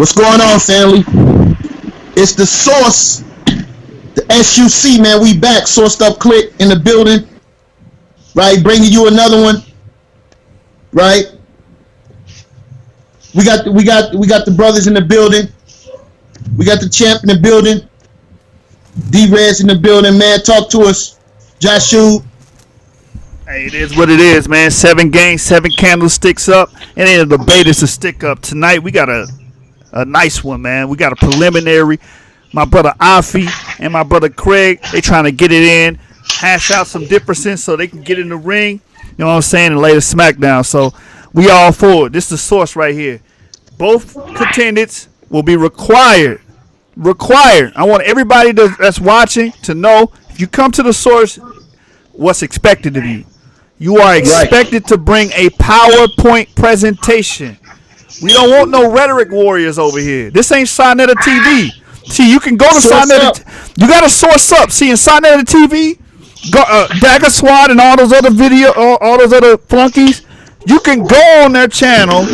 What's going on, family? It's the Source, the SUC, man. We back. Sourced Up Click in the building, right? Bringing you another one, right? We got the brothers in the building. We got the champ in the building. D-Reds in the building, man. Talk to us, Joshua. Hey, it is what it is, man. 7 games, 7 candlesticks up, and then the debate is a stick up. Tonight we got a nice one, man. We got a preliminary. My brother Afi and my brother Craig, they trying to get it in, hash out some differences so they can get in the ring. You know what I'm saying? And lay the smackdown. So we all for it. This is the source right here. Both contenders will be required. I want everybody that's watching to know if you come to the source, what's expected of you. You are expected to bring a PowerPoint presentation. We don't want no rhetoric warriors over here. This ain't Sinetta TV. See, you can go to Sinetta. You got to source up. See, in Sinetta TV, Dagger Squad and all those other all those other flunkies, you can go on their channel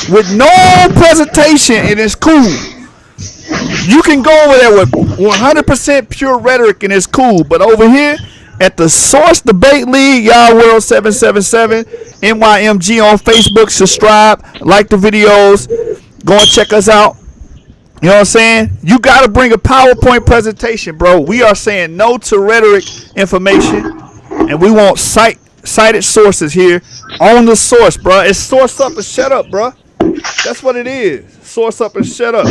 with no presentation and it's cool. You can go over there with 100% pure rhetoric and it's cool. But over here at the Source Debate League, Y'all World 777, NYMG on Facebook, subscribe, like the videos, go and check us out. You know what I'm saying? You got to bring a PowerPoint presentation, bro. We are saying no to rhetoric information, and we want cited sources here on the source, bro. It's source up and shut up, bro. That's what it is. Source up and shut up.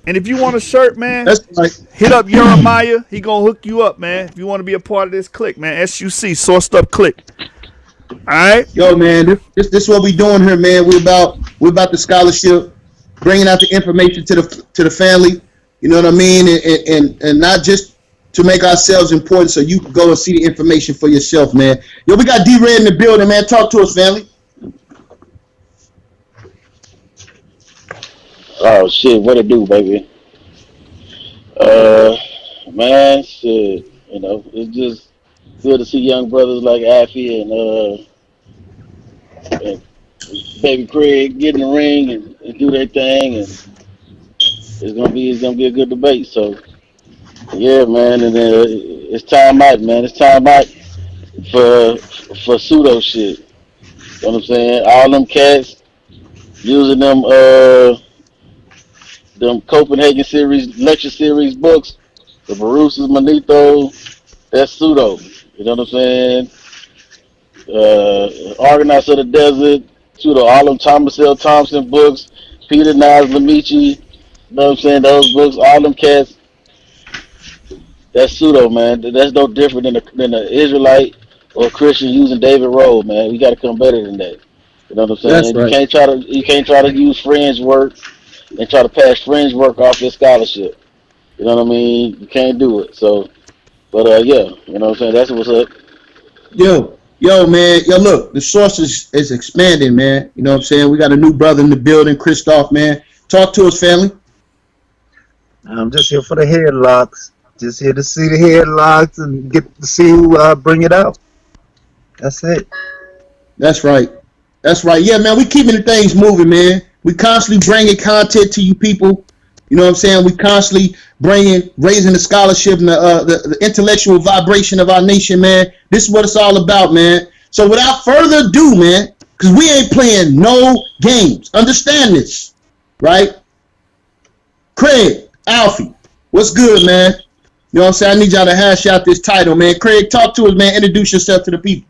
And if you want a shirt, man, hit up Jeremiah. He gonna hook you up, man. If you want to be a part of this clique, man, SUC, Sourced Up Clique. All right, yo, man, this what we doing here, man. We about the scholarship, bringing out the information to the family. You know what I mean, and not just to make ourselves important, so you can go and see the information for yourself, man. Yo, we got D-Red in the building, man. Talk to us, family. Oh shit, what it do, baby? Man, shit, you know, it's just good to see young brothers like Afi and baby Craig get in the ring and do their thing, and it's gonna be a good debate. So yeah, man, and then it's time out, man. It's time out for pseudo shit. You know what I'm saying? All them cats using them Copenhagen series, lecture series books, the Barusas, Manito, that's pseudo. You know what I'm saying? Argonauts of the Desert, pseudo. All them Thomas L. Thompson books, Peter Nas Lamichi, you know what I'm saying? Those books, all them cats, that's pseudo, man. That's no different than an Israelite or a Christian using David Rowe, man. We got to come better than that. You know what I'm saying? That's right. You can't try to use fringe work and try to pass fringe work off your scholarship. You know what I mean? You can't do it. So, but yeah, you know what I'm saying? That's what's up. Yo, man. Yo, look, the source is expanding, man. You know what I'm saying? We got a new brother in the building, Christoph, man. Talk to us, family. I'm just here for the headlocks. Just here to see the headlocks and get to see who bring it out. That's it. That's right. Yeah, man, we keeping the things moving, man. We constantly bringing content to you people. You know what I'm saying? We constantly raising the scholarship and the intellectual vibration of our nation, man. This is what it's all about, man. So without further ado, man, because we ain't playing no games. Understand this, right? Craig, Alfie, what's good, man? You know what I'm saying? I need y'all to hash out this title, man. Craig, talk to us, man. Introduce yourself to the people.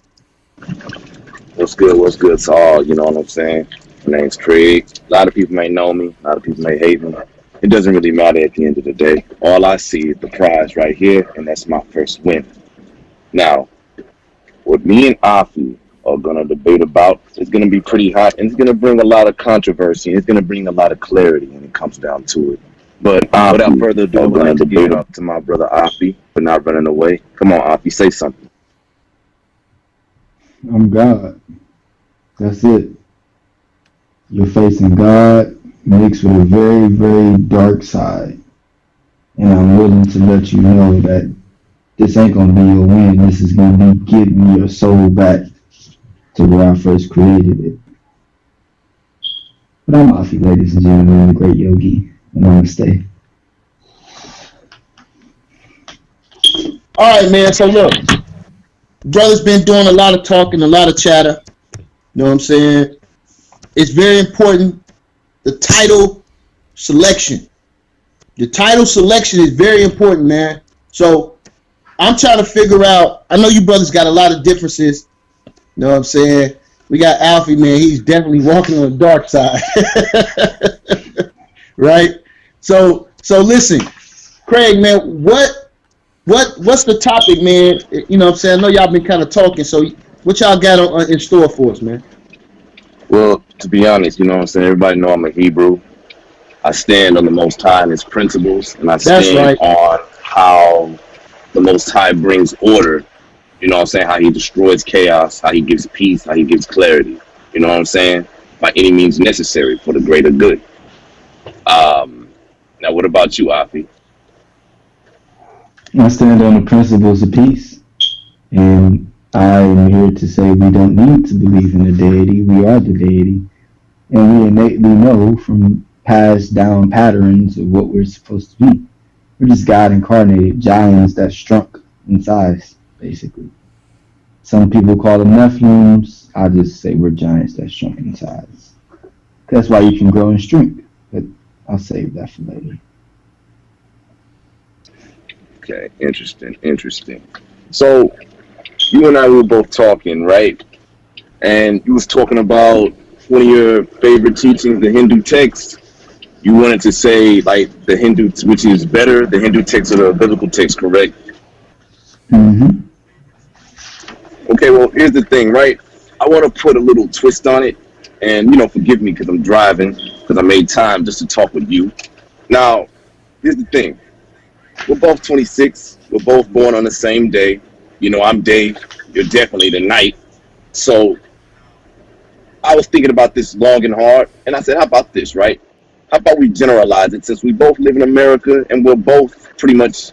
What's good to all, you know what I'm saying? My name's Craig. A lot of people may know me. A lot of people may hate me. It doesn't really matter at the end of the day. All I see is the prize right here, and that's my first win. Now, what me and Afi are going to debate about is going to be pretty hot, and it's going to bring a lot of controversy, and it's going to bring a lot of clarity when it comes down to it. But without further ado, I'm going to debate up to my brother Afi for not running away. Come on, Afi, say something. I'm God. That's it. You're facing God mixed with a very, very dark side. And I'm willing to let you know that this ain't going to be your win. This is going to be getting your soul back to where I first created it. But I'm Afi, ladies and gentlemen, the great yogi. And namaste. All right, man. So look, brother's been doing a lot of talking, a lot of chatter. You know what I'm saying? It's very important. The title selection. The title selection is very important, man. So I'm trying to figure out. I know you brothers got a lot of differences. You know what I'm saying? We got Alfie, man. He's definitely walking on the dark side, right? So listen, Craig, man. What's the topic, man? You know what I'm saying? I know y'all been kind of talking. So what y'all got in store for us, man? Well, to be honest, you know what I'm saying? Everybody know I'm a Hebrew. I stand on the Most High and His principles, and I stand on how the Most High brings order. You know what I'm saying? How He destroys chaos, how He gives peace, how He gives clarity. You know what I'm saying? By any means necessary for the greater good. Now, what about you, Afi? I stand on the principles of peace. And I'm here to say we don't need to believe in the deity. We are the deity. And we innately know from passed down patterns of what we're supposed to be. We're just God incarnated giants that shrunk in size, basically. Some people call them Nephilims. I just say we're giants that shrunk in size. That's why you can grow in strength. But I'll save that for later. Okay, interesting. So, you and I were both talking, right? And you was talking about one of your favorite teachings, the Hindu text. You wanted to say, like, the Hindu, which is better, the Hindu text or the biblical text, correct? Mm-hmm. Okay, well, here's the thing, right? I want to put a little twist on it. And, you know, forgive me because I'm driving, because I made time just to talk with you. Now, here's the thing. We're both 26. We're both born on the same day. You know, I'm day. You're definitely the night. So I was thinking about this long and hard. And I said, how about this, right? How about we generalize it, since we both live in America and we both pretty much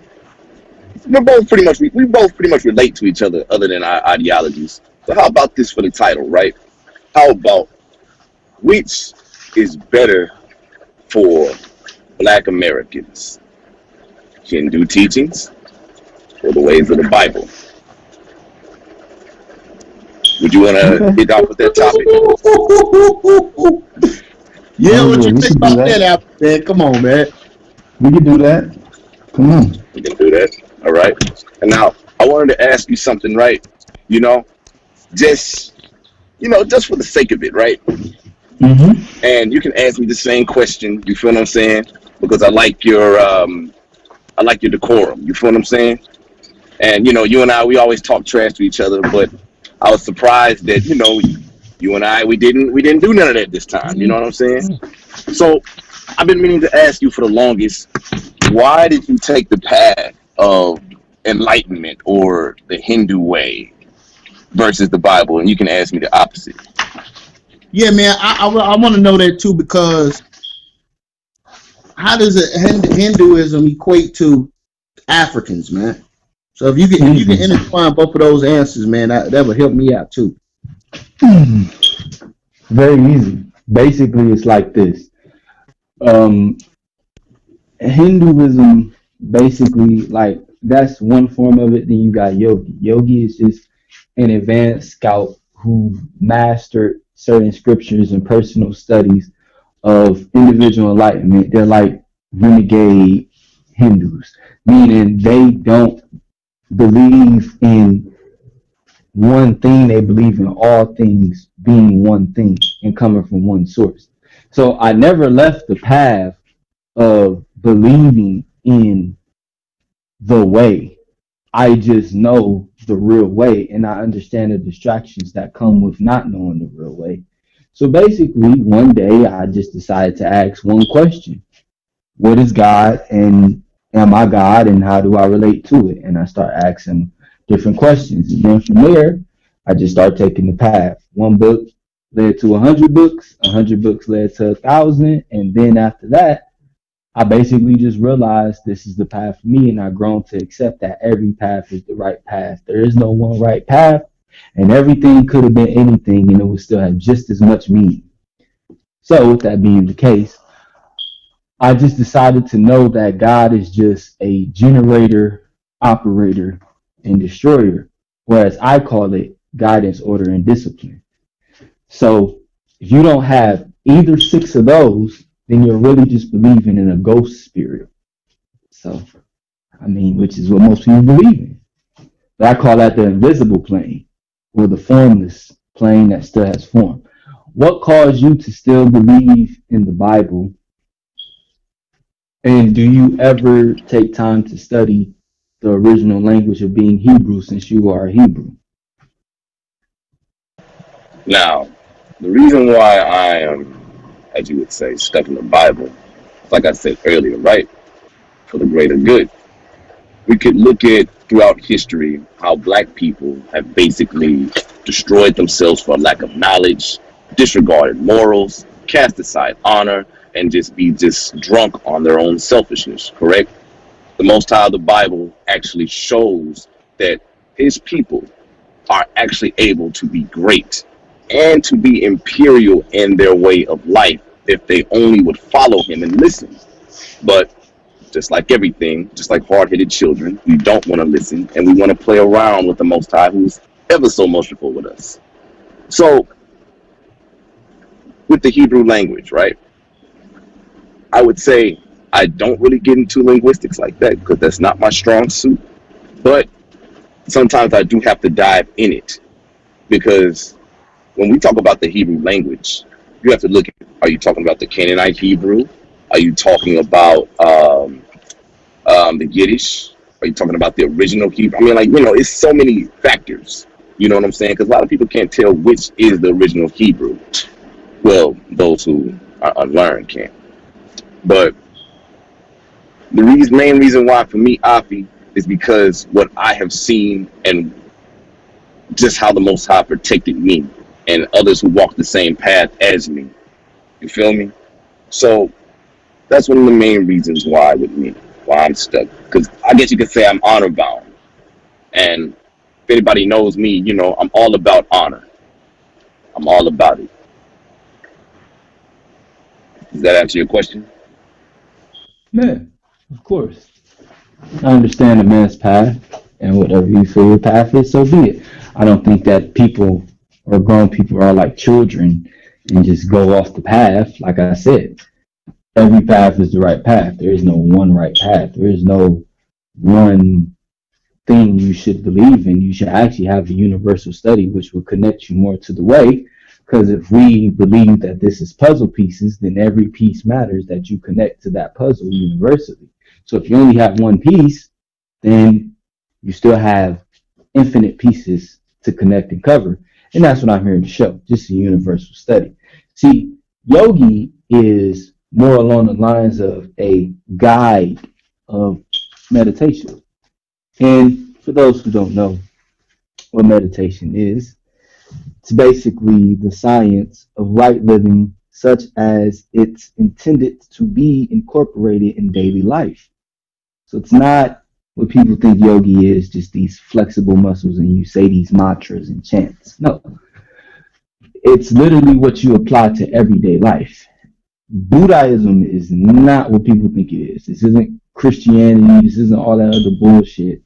relate to each other than our ideologies. So how about this for the title, right? How about which is better for Black Americans? Hindu teachings or the ways of the Bible? Would you want to hit off with that topic? Yeah, what you think about that, Alfie, man? Come on, man. We can do that. Come on. We can do that. All right. And now I wanted to ask you something, right? Just for the sake of it, right? Mm-hmm. And you can ask me the same question. You feel what I'm saying? Because I like your decorum. You feel what I'm saying? And you and I, we always talk trash to each other, but I was surprised that you and I, we didn't do none of that this time. You know what I'm saying? So I've been meaning to ask you for the longest, why did you take the path of enlightenment or the Hindu way versus the Bible? And you can ask me the opposite. Yeah, man, I want to know that too, because how does Hinduism equate to Africans, man? So if you can intertwine both of those answers, man, that would help me out too. Very easy. Basically, it's like this. Hinduism, basically, like, that's one form of it. Then you got yogi. Yogi is just an advanced scout who mastered certain scriptures and personal studies of individual enlightenment. They're like renegade Hindus, meaning they don't believe in one thing. They believe in all things being one thing and coming from one source. So I never left the path of believing in the way. I just know the real way, and I understand the distractions that come with not knowing the real way. So basically, one day I just decided to ask one question: what is God, and am I God, and how do I relate to it? And I start asking different questions, and then from there, I just start taking the path. One book led to 100 books, 100 books led to 1,000, and then after that, I basically just realized this is the path for me, and I've grown to accept that every path is the right path. There is no one right path, and everything could have been anything, and it would still have just as much meaning. So, with that being the case, I just decided to know that God is just a generator, operator, and destroyer, whereas I call it guidance, order, and discipline. So, if you don't have either six of those, then you're really just believing in a ghost spirit. So, I mean, which is what most people believe in. But I call that the invisible plane, or the formless plane that still has form. What caused you to still believe in the Bible? And do you ever take time to study the original language of being Hebrew, since you are a Hebrew? Now, the reason why I am, as you would say, stuck in the Bible, like I said earlier, right, for the greater good. We could look at throughout history how black people have basically destroyed themselves for lack of knowledge, disregarded morals, cast aside honor, and just be just drunk on their own selfishness, correct? The Most High of the Bible actually shows that his people are actually able to be great and to be imperial in their way of life if they only would follow him and listen. But just like everything, just like hard-headed children, we don't want to listen, and we want to play around with the Most High, who's ever so merciful with us. So, with the Hebrew language, right, I would say I don't really get into linguistics like that because that's not my strong suit. But sometimes I do have to dive in it because when we talk about the Hebrew language, you have to look at, are you talking about the Canaanite Hebrew? Are you talking about the Yiddish? Are you talking about the original Hebrew? I mean, like, it's so many factors. You know what I'm saying? Because a lot of people can't tell which is the original Hebrew. Well, those who are unlearned can't. But the main reason why for me, Afi, is because what I have seen and just how the Most High protected me and others who walk the same path as me. You feel me? So that's one of the main reasons why with me, why I'm stuck. Because I guess you could say I'm honor bound. And if anybody knows me, I'm all about honor. I'm all about it. Does that answer your question? Yeah, of course. I understand a man's path, and whatever you feel your path is, so be it. I don't think that people or grown people are like children and just go off the path. Like I said, every path is the right path. There is no one right path. There is no one thing you should believe in. You should actually have a universal study, which will connect you more to the way. Because if we believe that this is puzzle pieces, then every piece matters that you connect to that puzzle universally. So if you only have one piece, then you still have infinite pieces to connect and cover. And that's what I'm here to show, just a universal study. See, yogi is more along the lines of a guide of meditation. And for those who don't know what meditation is, it's basically the science of right living such as it's intended to be incorporated in daily life. So it's not what people think yogi is, just these flexible muscles and you say these mantras and chants. No. It's literally what you apply to everyday life. Buddhism is not what people think it is. This isn't Christianity. This isn't all that other bullshit.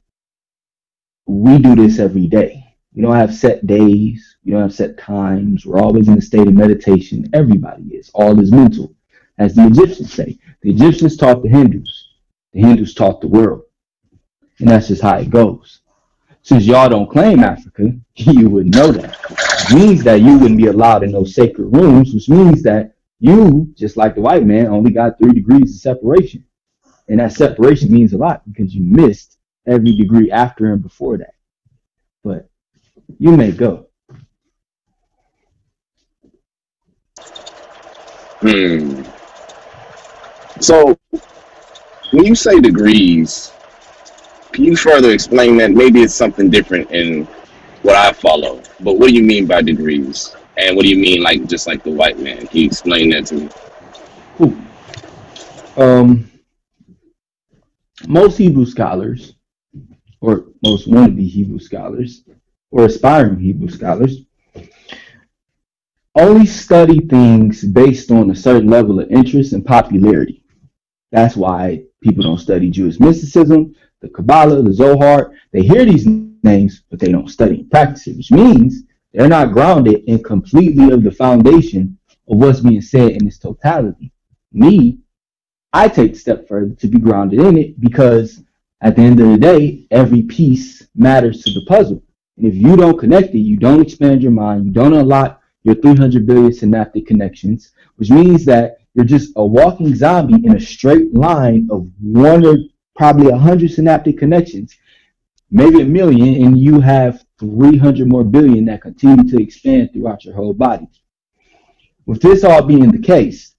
We do this every day. We don't have set days. We don't have set times. We're always in a state of meditation. Everybody is. All is mental. As the Egyptians say. The Egyptians taught the Hindus. The Hindus taught the world. And that's just how it goes. Since y'all don't claim Africa, you would know that. It means that you wouldn't be allowed in those sacred rooms, which means that you, just like the white man, only got 3 degrees of separation. And that separation means a lot because you missed every degree after and before that. But you may go. So, when you say degrees, can you further explain that? Maybe it's something different in what I follow. But what do you mean by degrees? And what do you mean, like, just like the white man? Can you explain that to me? Cool. Most Hebrew scholars, or most wannabe Hebrew scholars, or aspiring Hebrew scholars, only study things based on a certain level of interest and popularity. That's why people don't study Jewish mysticism, the Kabbalah, the Zohar. They hear these names, but they don't study and practice it, which means they're not grounded in completely of the foundation of what's being said in its totality. Me, I take the step further to be grounded in it because at the end of the day, every piece matters to the puzzle. And if you don't connect it, you don't expand your mind, you don't unlock your 300 billion synaptic connections, which means that you're just a walking zombie in a straight line of one or probably 100 synaptic connections, maybe a million, and you have 300 more billion that continue to expand throughout your whole body. With this all being the case,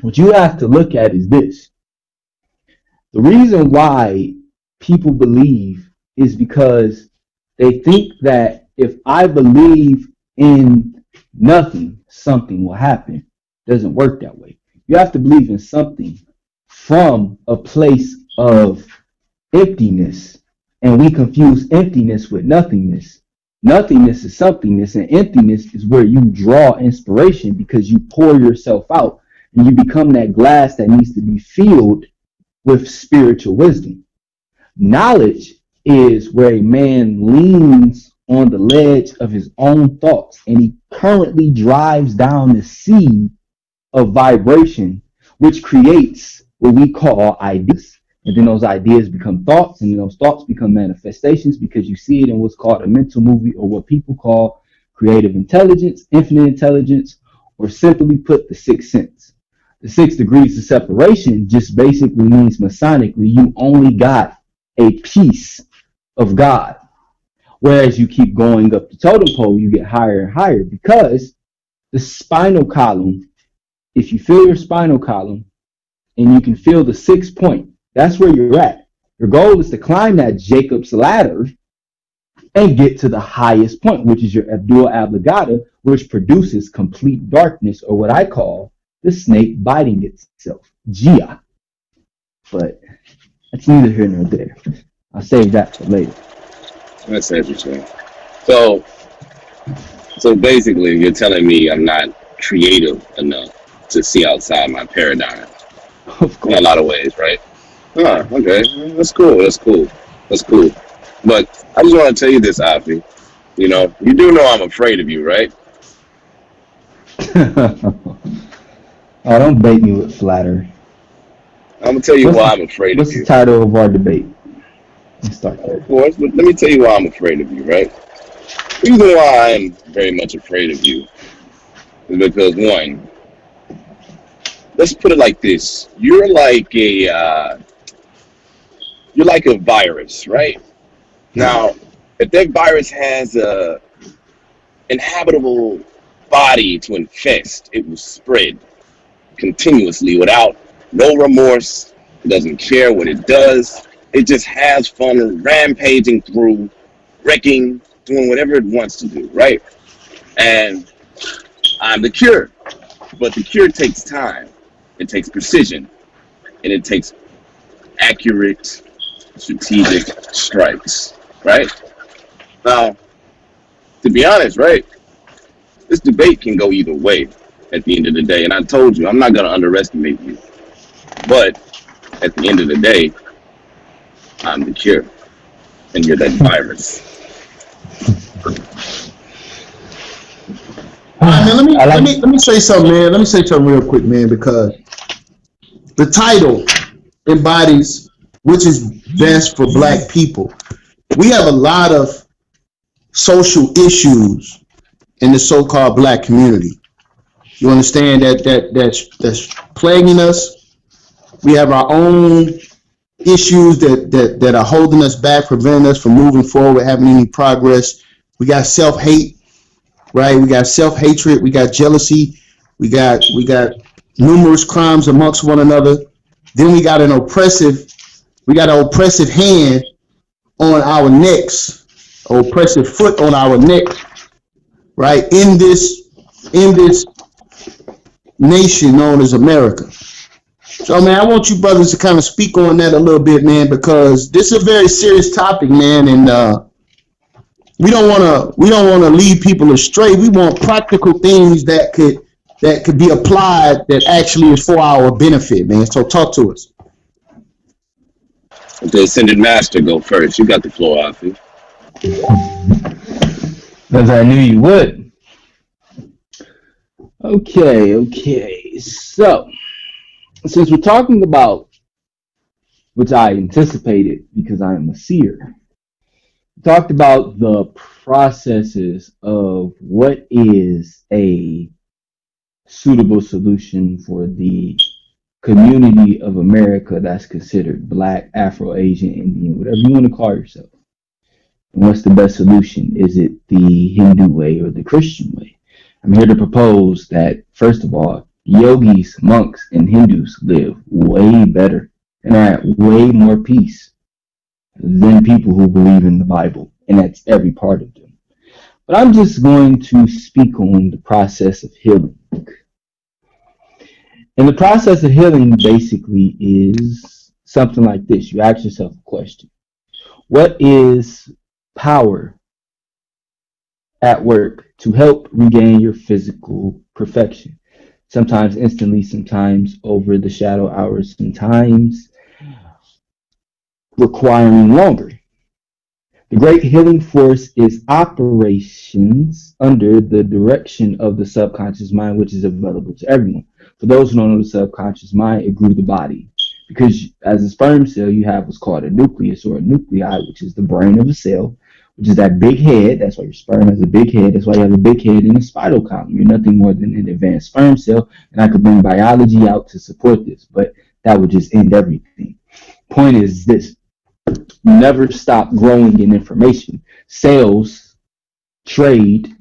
what you have to look at is this. The reason why people believe is because they think that if I believe in nothing, something will happen. It doesn't work that way. You have to believe in something from a place of emptiness. And we confuse emptiness with nothingness. Nothingness is somethingness, and emptiness is where you draw inspiration because you pour yourself out and you become that glass that needs to be filled with spiritual wisdom. Knowledge is where a man leans on the ledge of his own thoughts and he currently drives down the sea of vibration, which creates what we call ideas. And then those ideas become thoughts, and then those thoughts become manifestations because you see it in what's called a mental movie, or what people call creative intelligence, infinite intelligence, or simply put, the sixth sense. The 6 degrees of separation just basically means Masonically you only got a piece of God. Whereas you keep going up the totem pole, you get higher and higher because the spinal column, if you feel your spinal column and you can feel the 6th point, that's where you're at. Your goal is to climb that Jacob's ladder and get to the highest point, which is your Abdul Ablagada, which produces complete darkness, or what I call the snake biting itself, Gia. But that's neither here nor there. I'll save that for later. That's interesting. So basically, you're telling me I'm not creative enough to see outside my paradigm Of in a course. lot of ways, right? Huh, okay. That's cool. But I just want to tell you this, Afi. You know, you do know I'm afraid of you, right? Oh, don't bait me with flattery. I'm going to tell you What's why the, I'm afraid what's of the you. title of our debate? Let's start there. Of course, but let me tell you why I'm afraid of you, right? The reason why I'm very much afraid of you is because, one, let's put it like this. You're like a virus, right? Now, if that virus has a inhabitable body to infest, it will spread continuously without no remorse. It doesn't care what it does. It just has fun rampaging through, wrecking, doing whatever it wants to do, right? And I'm the cure. But the cure takes time. It takes precision. And it takes accurate, strategic strikes, right? Now, to be honest, right, this debate can go either way at the end of the day. And I told you, I'm not going to underestimate you. But at the end of the day, I'm the cure. And you're that virus. All right, man, I like- let me say something, man. Let me say something real quick, man, because the title embodies which is best for black people. We have a lot of social issues in the so-called black community. You understand that's plaguing us. We have our own issues that are holding us back, preventing us from moving forward, having any progress. We got self-hate, right? We got self-hatred. We got jealousy. We got numerous crimes amongst one another. Then we got an oppressive hand on our necks, an oppressive foot on our necks, right? In this nation known as America. So, man, I want you brothers to kind of speak on that a little bit, man, because this is a very serious topic, man, and we don't want to lead people astray. We want practical things that could be applied that actually is for our benefit, man. So talk to us. The Ascended Master go first. You got the floor, Afi. Because I knew you would. Okay. So, since we're talking about, which I anticipated because I am a seer, we talked about the processes of what is a suitable solution for the community of America that's considered Black, Afro-Asian, Indian, whatever you want to call yourself. And what's the best solution? Is it the Hindu way or the Christian way? I'm here to propose that, first of all, yogis, monks, and Hindus live way better and are at way more peace than people who believe in the Bible, and that's every part of them. But I'm just going to speak on the process of healing. And the process of healing basically is something like this. You ask yourself a question. What is power at work to help regain your physical perfection? Sometimes instantly, sometimes over the shadow hours, sometimes requiring longer. The great healing force is operations under the direction of the subconscious mind, which is available to everyone. For those who don't know the subconscious mind, it grew the body. Because as a sperm cell, you have what's called a nucleus or a nuclei, which is the brain of a cell, which is that big head. That's why your sperm has a big head. That's why you have a big head in a spinal column. You're nothing more than an advanced sperm cell. And I could bring biology out to support this, but that would just end everything. Point is this. You never stop growing in information. Cells trade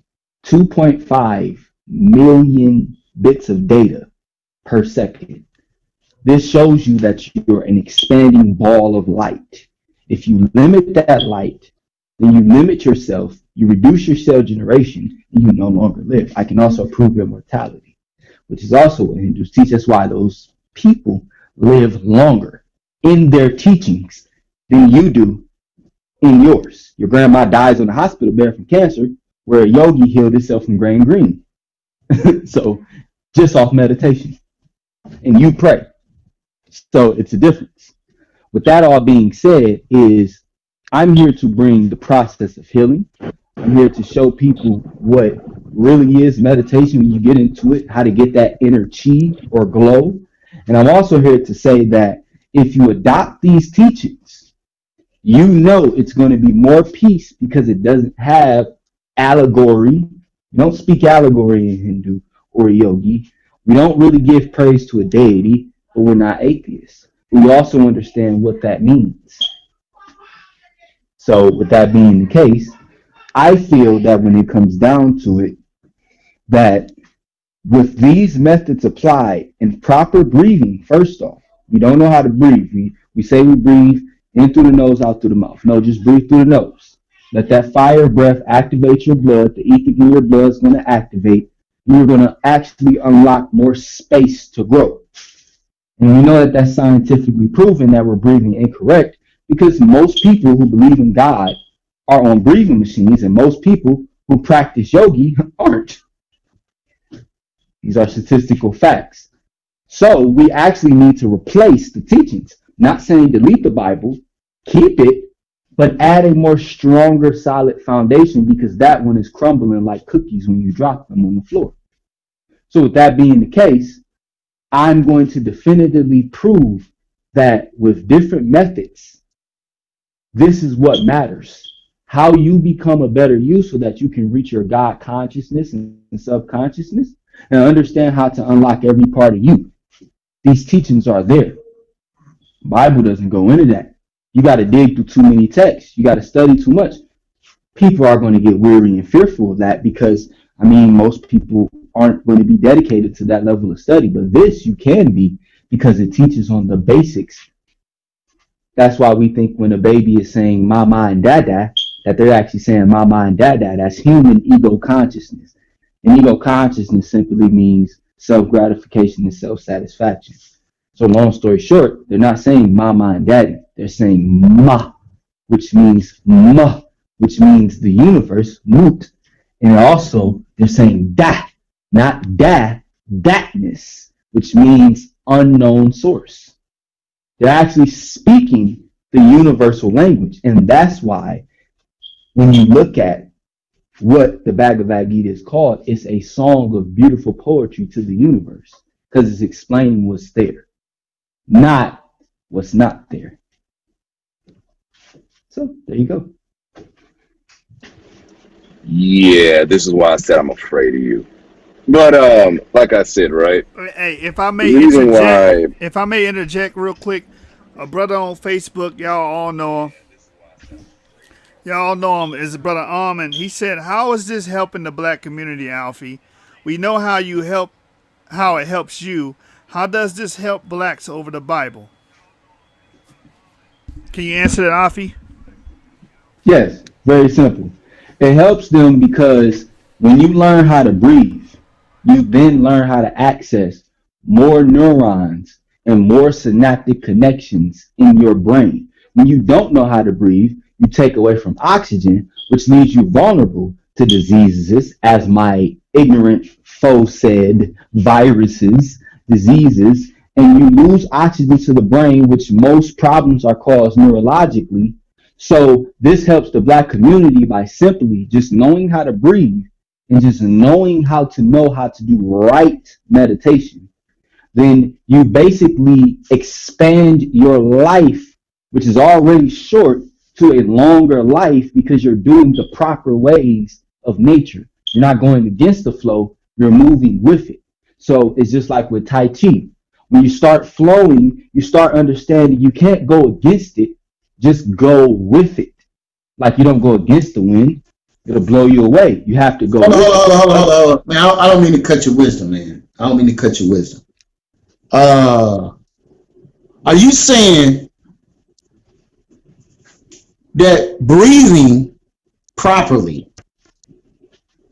2.5 million bits of data per second. This shows you that you're an expanding ball of light. If you limit that light, then you limit yourself, you reduce your cell generation, and you no longer live. I can also prove your mortality, which is also what Hindus teach. That's why those people live longer in their teachings than you do in yours. Your grandma dies on the hospital bed from cancer, where a yogi healed himself from gangrene. So just off meditation. And you pray. So it's a difference. With that all being said, is I'm here to bring the process of healing. I'm here to show people what really is meditation when you get into it, how to get that inner chi or glow. And I'm also here to say that if you adopt these teachings, you know it's going to be more peace because it doesn't have allegory. You don't speak allegory in Hindu or yogi. We don't really give praise to a deity, but we're not atheists. We also understand what that means. So with that being the case, I feel that when it comes down to it, that with these methods applied and proper breathing, first off, we don't know how to breathe. We say we breathe in through the nose, out through the mouth. No, just breathe through the nose. Let that fire breath activate your blood. The ether in your blood is going to activate. You're going to actually unlock more space to grow. And we know that that's scientifically proven that we're breathing incorrect because most people who believe in God are on breathing machines and most people who practice yogi aren't. These are statistical facts. So we actually need to replace the teachings. Not saying delete the Bible, keep it, but add a more stronger, solid foundation because that one is crumbling like cookies when you drop them on the floor. So with that being the case, I'm going to definitively prove that with different methods, this is what matters. How you become a better you so that you can reach your God consciousness and subconsciousness and understand how to unlock every part of you. These teachings are there. Bible doesn't go into that. You got to dig through too many texts. You got to study too much. People are going to get weary and fearful of that because, most people aren't going to be dedicated to that level of study. But this you can be because it teaches on the basics. That's why we think when a baby is saying mama and dada, that they're actually saying mama and dada. That's human ego consciousness. And ego consciousness simply means self-gratification and self-satisfaction. So long story short, they're not saying mama and daddy. They're saying ma, which means ma, which means the universe, Mut. And also they're saying that, not thatness, which means unknown source. They're actually speaking the universal language. And that's why when you look at what the Bhagavad Gita is called, it's a song of beautiful poetry to the universe, because it's explaining what's there, not what's not there. So there you go. Yeah, this is why I said I'm afraid of you. But like I said, right? Hey, if I may The reason interject real quick, a brother on Facebook, y'all all know him. Y'all know him is Brother Almond. He said, "How is this helping the black community, Alfie? We know how it helps you. How does this help blacks over the Bible?" Can you answer that, Alfie? Yes, very simple. It helps them because when you learn how to breathe, you then learn how to access more neurons and more synaptic connections in your brain. When you don't know how to breathe, you take away from oxygen, which leaves you vulnerable to diseases, as my ignorant foe said, viruses, diseases, and you lose oxygen to the brain, which most problems are caused neurologically. So this helps the black community by simply just knowing how to breathe and just knowing how to do right meditation. Then you basically expand your life, which is already short, to a longer life because you're doing the proper ways of nature. You're not going against the flow, you're moving with it. So it's just like with Tai Chi. When you start flowing, you start understanding you can't go against it, just go with it. Like you don't go against the wind, it'll blow you away. You have to go Hold with it. on. Man, I don't mean to cut your wisdom, man. I don't mean to cut your wisdom. Are you saying that breathing properly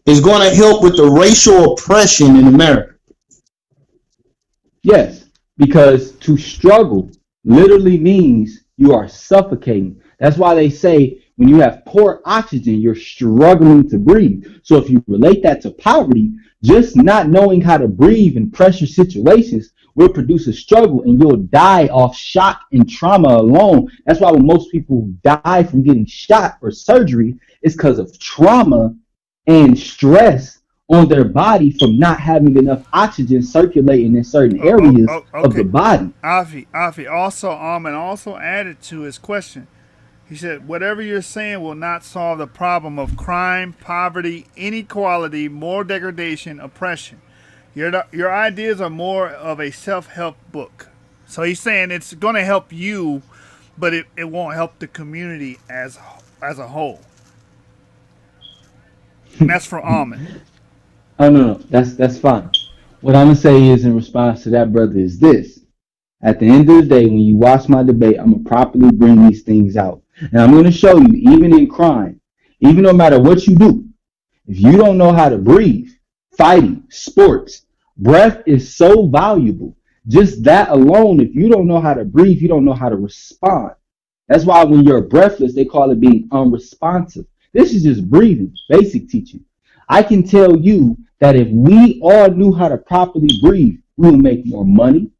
is going to help with the racial oppression in America? Yes, because to struggle literally means you are suffocating. That's why they say when you have poor oxygen, you're struggling to breathe. So if you relate that to poverty, just not knowing how to breathe in pressure situations will produce a struggle and you'll die off shock and trauma alone. That's why when most people die from getting shot or surgery, it's because of trauma and stress on their body from not having enough oxygen circulating in certain areas of the body. Afi. Also, Almond also added to his question. He said, "Whatever you're saying will not solve the problem of crime, poverty, inequality, moral degradation, oppression. Your ideas are more of a self-help book." So he's saying it's going to help you, but it won't help the community as a whole. And that's for Almond. Oh no, that's fine. What I'm gonna say is in response to that, brother, is this. At the end of the day, when you watch my debate, I'm gonna properly bring these things out. And I'm gonna show you, even in crime, even no matter what you do, if you don't know how to breathe, fighting, sports, breath is so valuable. Just that alone, if you don't know how to breathe, you don't know how to respond. That's why when you're breathless, they call it being unresponsive. This is just breathing, basic teaching. I can tell you that if we all knew how to properly breathe, we would make more money,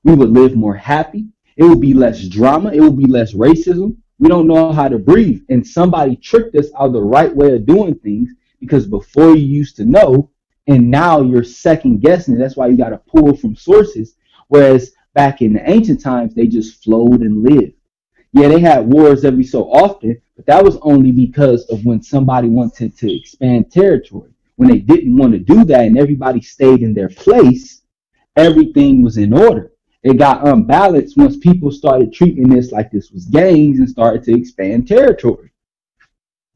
we would live more happy, it would be less drama, it would be less racism. We don't know how to breathe, and somebody tricked us out of the right way of doing things because before you used to know, and now you're second guessing it. That's why you got to pull from sources, whereas back in the ancient times, they just flowed and lived. Yeah, they had wars every so often, but that was only because of when somebody wanted to expand territory. When they didn't want to do that and everybody stayed in their place, everything was in order. It got unbalanced once people started treating this like this was gangs and started to expand territory.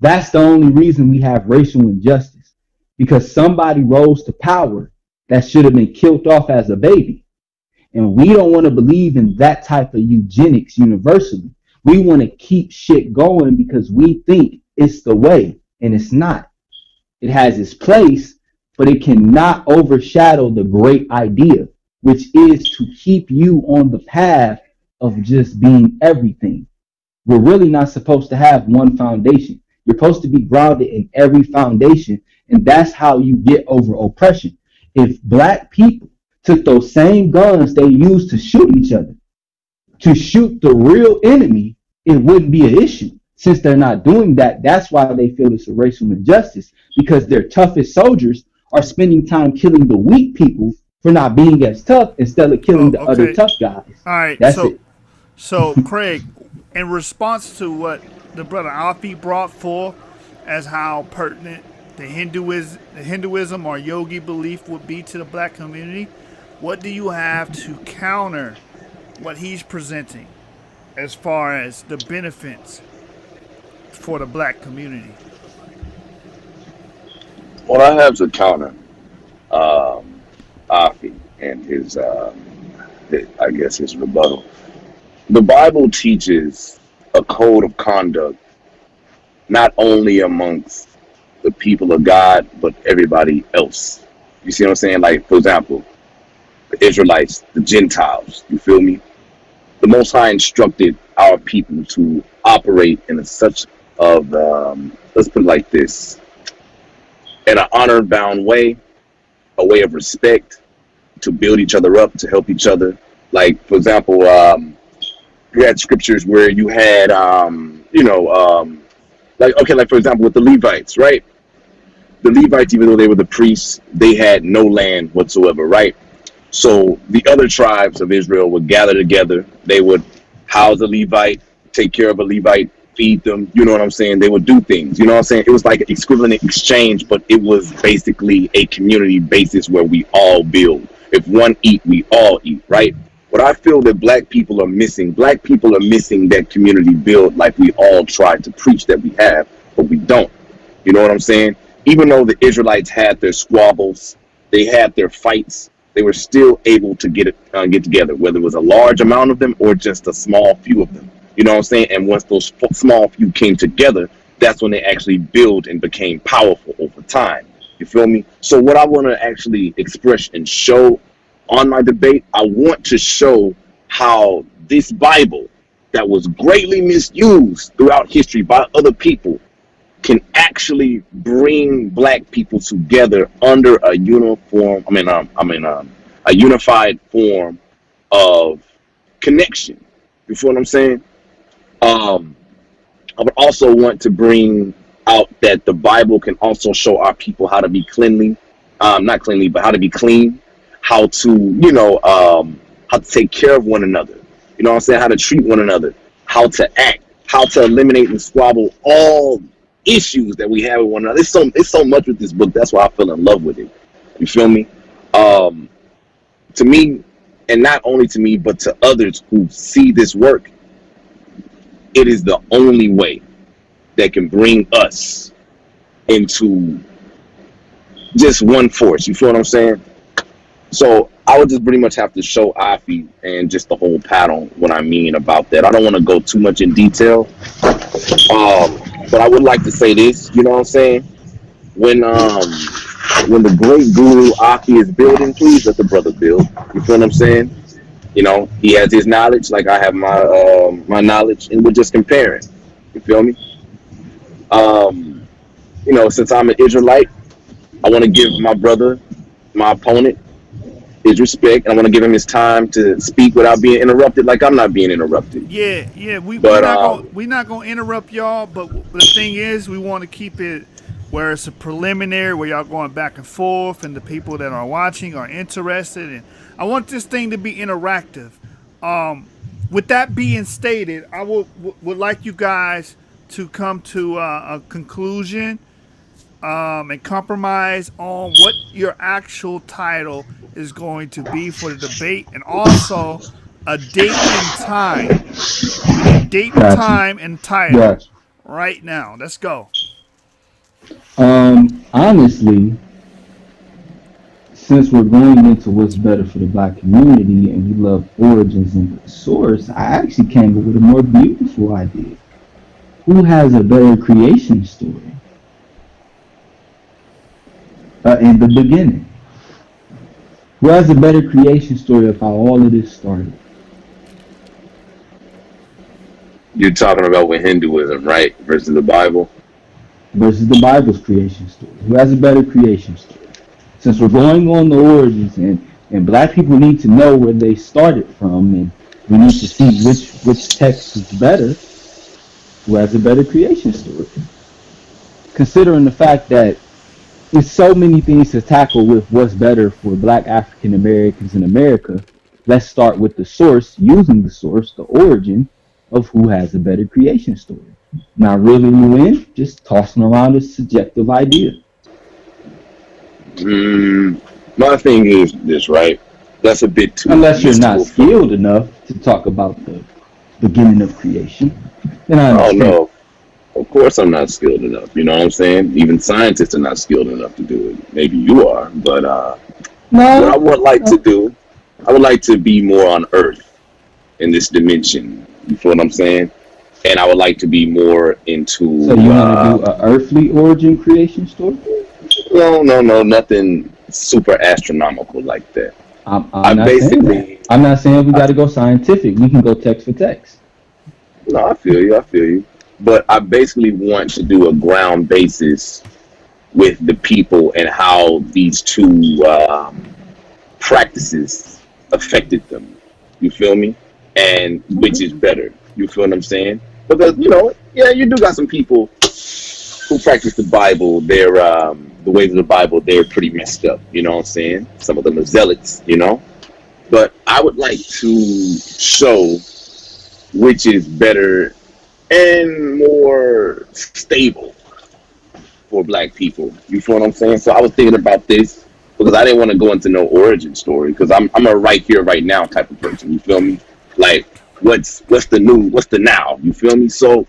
That's the only reason we have racial injustice, because somebody rose to power that should have been killed off as a baby. And we don't want to believe in that type of eugenics universally. We want to keep shit going because we think it's the way, and it's not. It has its place, but it cannot overshadow the great idea, which is to keep you on the path of just being everything. We're really not supposed to have one foundation. You're supposed to be grounded in every foundation, and that's how you get over oppression. If black people took those same guns they used to shoot each other, to shoot the real enemy, it wouldn't be an issue. Since they're not doing that, that's why they feel it's a racial injustice, because their toughest soldiers are spending time killing the weak people for not being as tough instead of killing the other tough guys. All right. That's it. So, Craig, in response to what the brother Alfie brought forth as how pertinent the Hinduism or yogi belief would be to the black community, what do you have to counter what he's presenting as far as the benefits for the black community? What I have to counter Afi and his rebuttal. The Bible teaches a code of conduct not only amongst the people of God, but everybody else. You see what I'm saying? Like, for example, the Israelites, the Gentiles, you feel me? The Most High instructed our people to operate in such of, let's put it like this, in an honor-bound way, a way of respect, to build each other up, to help each other. Like, for example, you had scriptures where you had, like for example, with the Levites, right? The Levites, even though they were the priests, they had no land whatsoever, right? So the other tribes of Israel would gather together. They would house a Levite, take care of a Levite, feed them. You know what I'm saying? They would do things. You know what I'm saying? It was like an equivalent exchange, but it was basically a community basis where we all build. If one eat, we all eat, right? What I feel that black people are missing that community build like we all try to preach that we have, but we don't. You know what I'm saying? Even though the Israelites had their squabbles, they had their fights, they were still able to get together, whether it was a large amount of them or just a small few of them. You know what I'm saying? And once those small few came together, that's when they actually built and became powerful over time. You feel me? So what I want to actually express and show on my debate, I want to show how this Bible that was greatly misused throughout history by other people can actually bring black people together under a unified form of connection. You feel what I'm saying? I would also want to bring out that the Bible can also show our people how to be cleanly, not cleanly, but how to be clean, how to, how to take care of one another. You know what I'm saying? How to treat one another, how to act, how to eliminate and squabble all issues that we have with one another. It's so much with this book. That's why I fell in love with it. You feel me? To me, and not only to me, but to others who see this work, it is the only way that can bring us into just one force. You feel what I'm saying? So I would just pretty much have to show Afi and just the whole pattern what I mean about that. I don't want to go too much in detail, but I would like to say this. You know what I'm saying? When the great guru Afi is building, please let the brother build. You feel what I'm saying? You know, he has his knowledge, like I have my my knowledge, and we're just comparing. You feel me? You know, since I'm an Israelite, I want to give my brother, my opponent, his respect, and I want to give him his time to speak without being interrupted, like I'm not being interrupted. Yeah, we're not gonna interrupt y'all, but the thing is, we want to keep it where it's a preliminary, where y'all going back and forth, and the people that are watching are interested, and I want this thing to be interactive. With that being stated, I would like you guys to come to a conclusion and compromise on what your actual title is going to be for the debate, and also a date and time. Date, Gotcha. time, and title. Gotcha. Right now. Let's go. Honestly, since we're going into what's better for the black community and we love origins and the source, I actually came up with a more beautiful idea. Who has a better creation story? In the beginning. Who has a better creation story of how all of this started? You're talking about with Hinduism, right? Versus the Bible. versus the Bible's creation story? Who has a better creation story? Since we're going on the origins, and black people need to know where they started from, and we need to see which text is better, who has a better creation story. Considering the fact that there's so many things to tackle with what's better for black African Americans in America, let's start with the source, using the source, the origin of who has a better creation story. Not reeling you in, just tossing around a subjective idea. My thing is this, right? That's a bit too. Unless you're not mystical. skilled enough to talk about the beginning of creation, then I Oh understand. no. Of course, I'm not skilled enough. You know what I'm saying? Even scientists are not skilled enough to do it. Maybe you are, but what I No, would like to do, I would like to be more on Earth in this dimension. You feel what I'm saying? And I would like to be more into. so you want to do an earthly origin creation story? No, nothing super astronomical like that. I'm I not saying that. basically, I'm not saying we got to go scientific. We can go text for text. no, I feel you. But I basically want to do a ground basis with the people and how these two practices affected them. You feel me? And which is better. You feel what I'm saying? Because, yeah, you do got some people who practice the Bible. They're, the ways of the Bible, they're pretty messed up. You know what I'm saying? Some of them are zealots, But I would like to show which is better and more stable for black people. You feel what I'm saying? So I was thinking about this because I didn't want to go into no origin story because I'm a right here, right now type of person. You feel me? Like what's the now? You feel me? So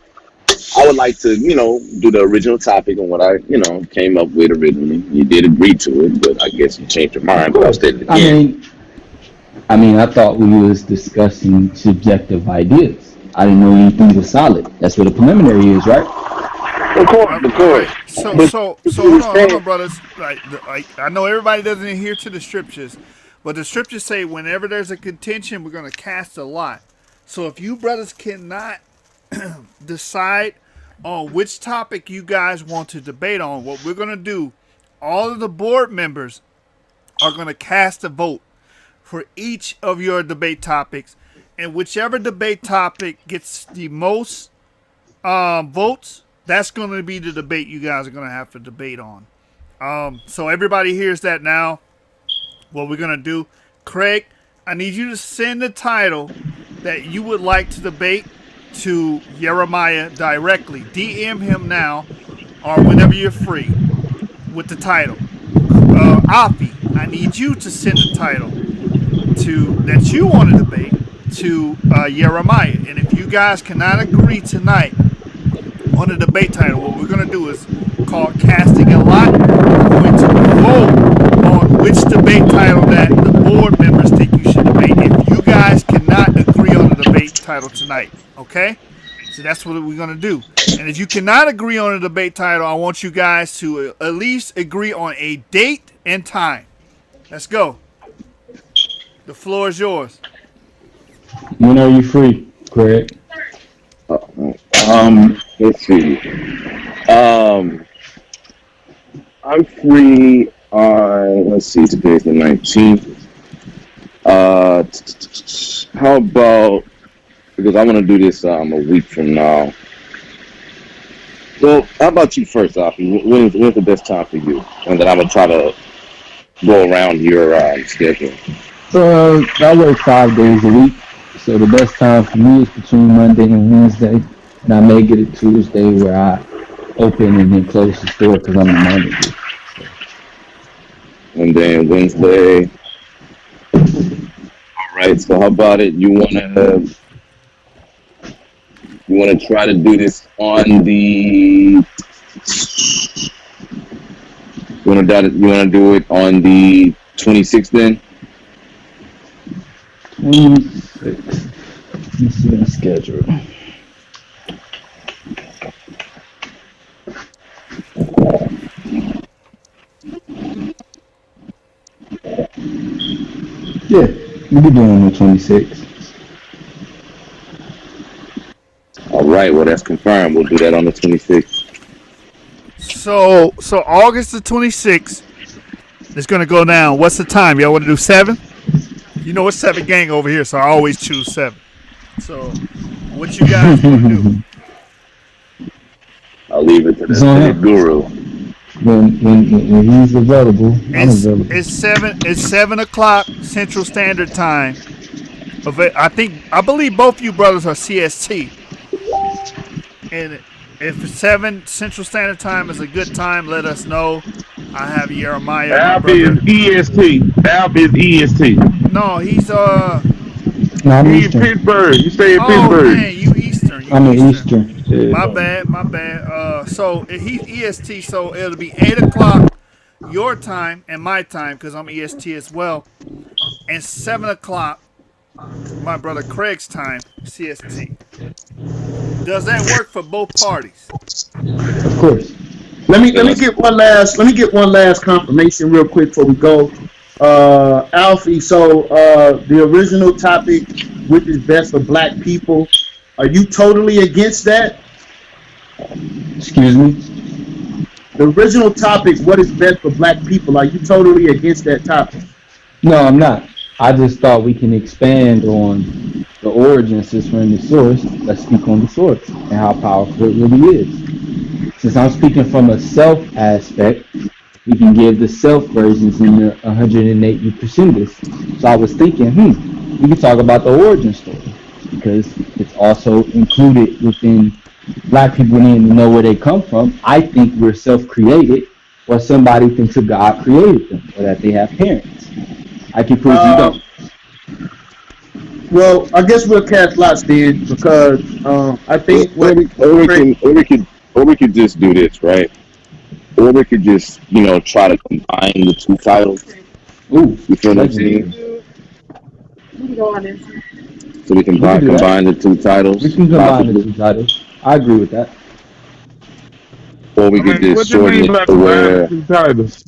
I would like to, do the original topic and what I, came up with originally. You did agree to it, but I guess you changed your mind. But I'll say it again. I mean, I thought we was discussing subjective ideas. I didn't know anything was solid. That's what a preliminary is, right? Of course. So hold on, brothers. Like I know everybody doesn't adhere to the scriptures, but the scriptures say whenever there's a contention, we're gonna cast a lot. So if you brothers cannot decide on which topic you guys want to debate on, what we're gonna do, all of the board members are gonna cast a vote for each of your debate topics, and whichever debate topic gets the most votes, that's going to be the debate you guys are going to have to debate on. So everybody hears that now. What we're going to do, Craig, I need you to send the title that you would like to debate to Jeremiah directly. DM him now or whenever you're free with the title. Afi, I need you to send the title that you want to debate to Jeremiah. And if you guys cannot agree tonight on the debate title, what we're going to do is called Casting a Lot. We're going to vote on which debate title that the board members think you should debate. If you guys cannot agree on the debate title tonight, okay? So that's what we're going to do. And if you cannot agree on a debate title, I want you guys to at least agree on a date and time. Let's go. The floor is yours. When are you free, Craig? Let's see. I'm free on, let's see, today's the 19th. How about, because I want to do this a week from now. Well, how about you first, Afi? When's the best time for you? And then I'm going to try to go around your schedule. I work 5 days a week, so the best time for me is between Monday and Wednesday, and I may get a Tuesday where I open and then close the store because I'm the manager. And then Wednesday. All right. So how about it? You wanna try to do this on the? You wanna do it on the 26th then? 26. Let's see the schedule. Yeah, we can do it on the 26th. All right. Well, that's confirmed. We'll do that on the 26th. So August the 26th is gonna go down. What's the time? Y'all want to do 7? You know it's 7 gang over here, so I always choose 7. So what you guys want to do? I'll leave it to the So- guru. When he's available, I'm available. It's 7 o'clock Central Standard Time. I believe both you brothers are CST. And if 7 Central Standard Time is a good time, let us know. I have Jeremiah. my Alfie brother. is EST. Alfie is EST. No, he's No, I'm He in Eastern. Pittsburgh. You stay in Oh Pittsburgh. man, you Eastern. I'm in Eastern. My bad. So he's EST, so it'll be 8 o'clock your time and my time because I'm EST as well, and 7 o'clock my brother Craig's time, CST. Does that work for both parties? Of course. Let me get one last confirmation real quick before we go. Alfie, so the original topic, which is best for black people, are you totally against that? Excuse me. The original topic, what is best for black people, are you totally against that topic? No, I'm not. I just thought we can expand on the origin system and the source. Let's speak on the source and how powerful it really is. Since I'm speaking from a self aspect, we can give the self versions in the 108 percenters. So I was thinking, we can talk about the origin story because it's also included within black people needing to know where they come from. I think we're self-created, or somebody thinks that God created them, or that they have parents. I can prove you don't. Well, I guess we'll cast lots then, because I think Or we could just do this, right? Or we could just, try to combine the two titles. Ooh, You feel what I'm saying? So we can We can do that. combine the two titles. we can combine the possibly. two titles. I agree with that. Or we could just what you shorten mean by it to where, two titles?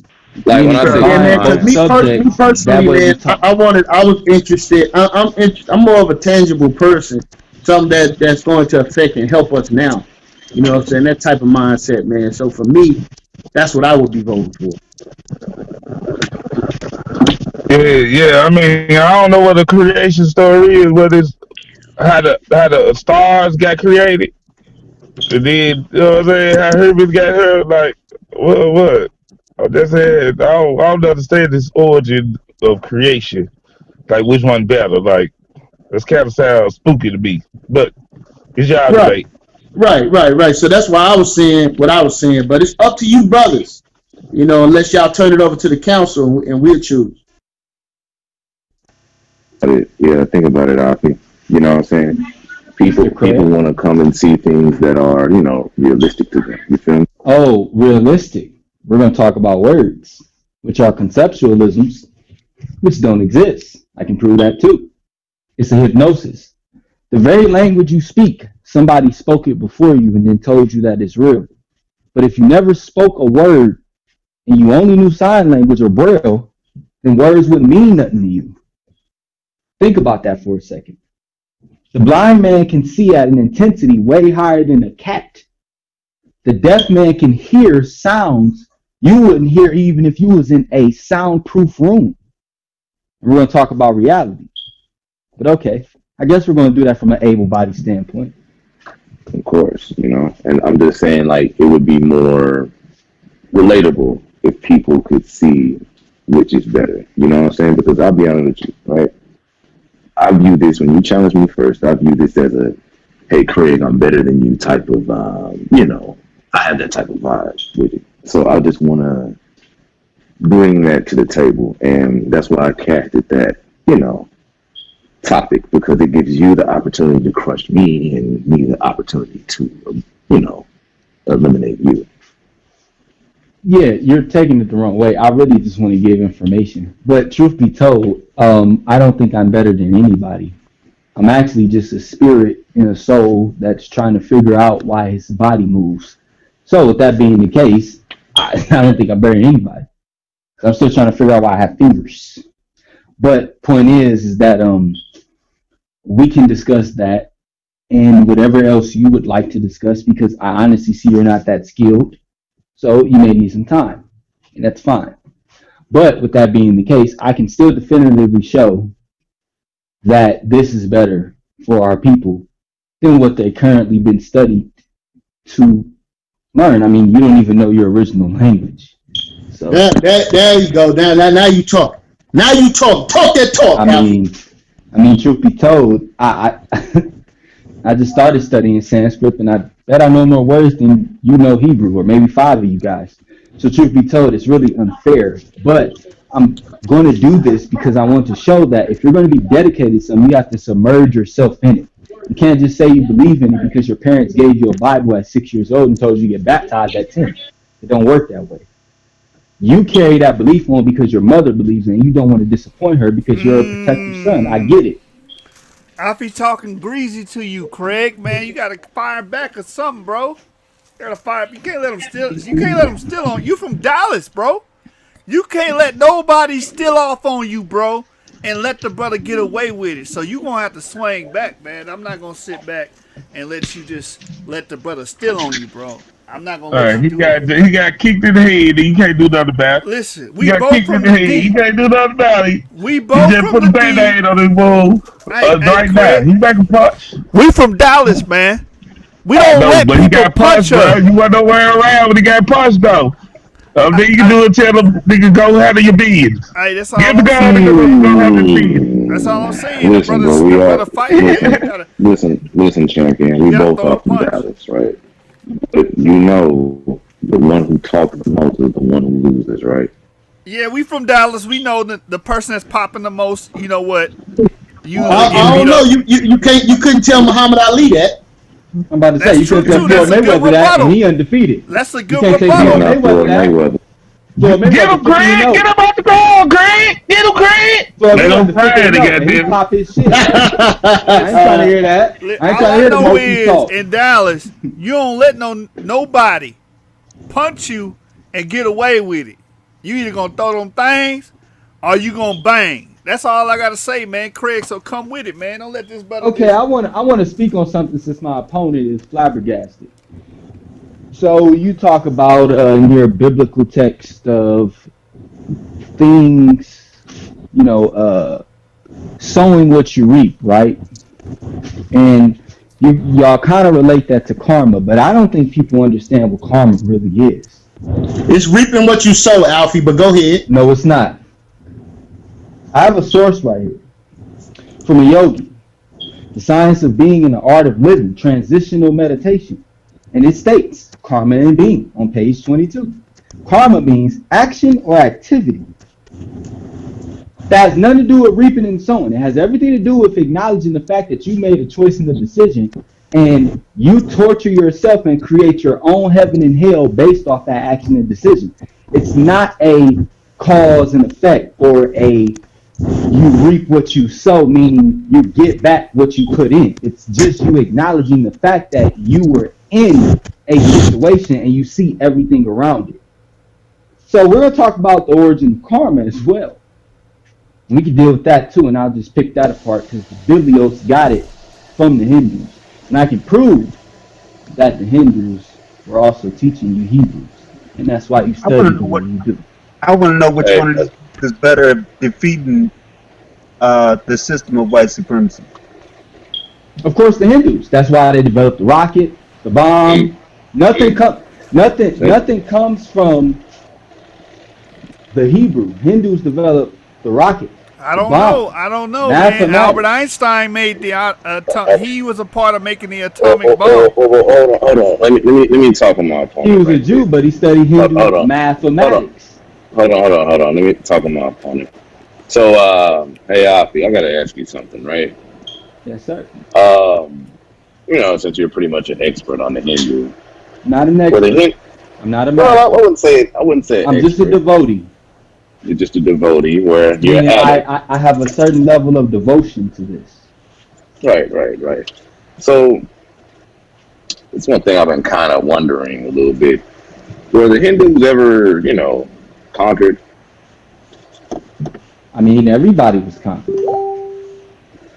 like when I Yeah, yeah, man. say, Because me subjects, personally, that way we man, talk. I was interested. I'm more of a tangible person, something that's going to affect and help us now. You know what I'm saying? That type of mindset, man. So for me, that's what I would be voting for. Yeah. I mean, I don't know what the creation story is. What is how the stars got created? And then what I'm saying? How Hermes got her? Like what? I just said I don't understand this origin of creation. Like which one better? Like this kind of sounds spooky to me. But it's y'all Right. debate. Right. So that's why I was saying what I was saying. But it's up to you, brothers. Unless y'all turn it over to the council and we'll choose. yeah, think about it, Alfie. You know what I'm saying? People want to come and see things that are, realistic to them. You feel me? Oh, realistic. We're going to talk about words, which are conceptualisms, which don't exist. I can prove that too. It's a hypnosis. The very language you speak, somebody spoke it before you and then told you that it's real. But if you never spoke a word and you only knew sign language or braille, then words wouldn't mean nothing to you. Think about that for a second. The blind man can see at an intensity way higher than a cat. The deaf man can hear sounds you wouldn't hear even if you was in a soundproof room. We're going to talk about reality. But okay, I guess we're going to do that from an able-bodied standpoint. Of course, and I'm just saying, like, it would be more relatable if people could see which is better. You know what I'm saying? Because I'll be honest with you, right? I view this, when you challenge me first, I view this as a, hey, Craig, I'm better than you type of, I have that type of vibe with it. So I just want to bring that to the table. And that's why I casted that, topic, because it gives you the opportunity to crush me and me the opportunity to, eliminate you. Yeah, you're taking it the wrong way. I really just want to give information. But truth be told, I don't think I'm better than anybody. I'm actually just a spirit and a soul that's trying to figure out why his body moves. So with that being the case, I don't think I'm better than anybody. 'Cause I'm still trying to figure out why I have fingers. But point is that we can discuss that and whatever else you would like to discuss, because I honestly see you're not that skilled. So you may need some time, and that's fine. But with that being the case, I can still definitively show that this is better for our people than what they currently been studied to learn. I mean, you don't even know your original language. So There you go. Now you talk. Now you talk. Talk that talk. I mean, truth be told, I I just started studying Sanskrit, and I bet I know more words than you know Hebrew, or maybe 5 of you guys. So truth be told, it's really unfair. But I'm going to do this because I want to show that if you're going to be dedicated to something, you have to submerge yourself in it. You can't just say you believe in it because your parents gave you a Bible at 6 years old and told you to get baptized at 10. It don't work that way. You carry that belief on because your mother believes in it. You don't want to disappoint her because you're a protective son. I get it. Alfie talking greasy to you, Craig. Man, you gotta fire back or something, bro. You gotta fire. You can't let them steal. You can't let them steal on you. From Dallas, bro. You can't let nobody steal off on you, bro, and let the brother get away with it. So you gonna have to swing back, man. I'm not gonna sit back and let you just let the brother steal on you, bro. I'm not gonna let you do it. He got kicked in the head, and you can't do nothing about it. Listen, He we got both kicked in from the the head. You deep. can't do nothing about it. We He both just from put a the band-aid deep. on his bull Hey, right now. Craig. He back a punch. We from Dallas, man. We don't No, let but he people got punch punched, bro. us. You wasn't nowhere around when he got punched, though. Then you can do it, tell him, nigga, go handle your business. Hey, that's all Give the I'm gun, saying. nigga, go handle your business. That's all I'm saying. Listen, bro, The brother fighting, man. You gotta, listen, champion. you We gotta both throw the are from punch. Dallas, right? But you know, the one who talks the most is the one who loses, right? Yeah, we from Dallas. We know that the person that's popping the most, you know what, usually get I beat don't know. up. You couldn't tell Muhammad Ali that. I'm about to say, That's you true can't tell too. Floyd That's a good Mayweather that, and rebuttal. he undefeated. That's a You good can't say He's Floyd rebuttal. not Mayweather Floyd that. Mayweather. Floyd Get Mayweather him, 50 and Craig! 0. Get him out the ground, Craig! Get him, Craig! Floyd They don't Mayweather 50 pray and to 0, and he goddamn. pop his shit. I ain't trying to hear that. I ain't All trying to I hear the know monkey is talk. in Dallas, you don't let nobody punch you and get away with it. You either gonna throw them things or you gonna bang. That's all I gotta say, man. Craig, so come with it, man. Don't let this brother Okay, just. I want to speak on something since my opponent is flabbergasted. So you talk about in your biblical text of things, sowing what you reap, right? And y'all kind of relate that to karma, but I don't think people understand what karma really is. It's reaping what you sow, Alfie. But go ahead. No, it's not. I have a source right here from a yogi, The Science of Being and the Art of Living, Transitional Meditation. And it states, karma and being, on page 22. Karma means action or activity. That has nothing to do with reaping and sowing. It has everything to do with acknowledging the fact that you made a choice in the decision and you torture yourself and create your own heaven and hell based off that action and decision. It's not a cause and effect or a you reap what you sow, meaning you get back what you put in. It's just you acknowledging the fact that you were in a situation and you see everything around it. So we're going to talk about the origin of karma as well. We can deal with that too, and I'll just pick that apart because the Biblios got it from the Hindus. And I can prove that the Hindus were also teaching you Hebrews. And that's why you study the way you do. I want to know which one of these is better at defeating the system of white supremacy. Of course, the Hindus. That's why they developed the rocket, the bomb. Nothing comes from the Hebrew. Hindus developed the rocket. I don't know, man. Albert Einstein made he was a part of making the atomic bomb. Hold on. Let me talk on my opponent. He was a Jew, but he studied Hindu mathematics. Hold on. Let me talk on my opponent. So, hey, Afi, I gotta ask you something, right? Yes, sir. Since you're pretty much an expert on the Hindu. Not an expert. I'm not a man. Well, I wouldn't say. I'm just a devotee. You're just a devotee, where you're I have a certain level of devotion to this. Right. So, it's one thing I've been kind of wondering a little bit. Were the Hindus ever, conquered? I mean, everybody was conquered.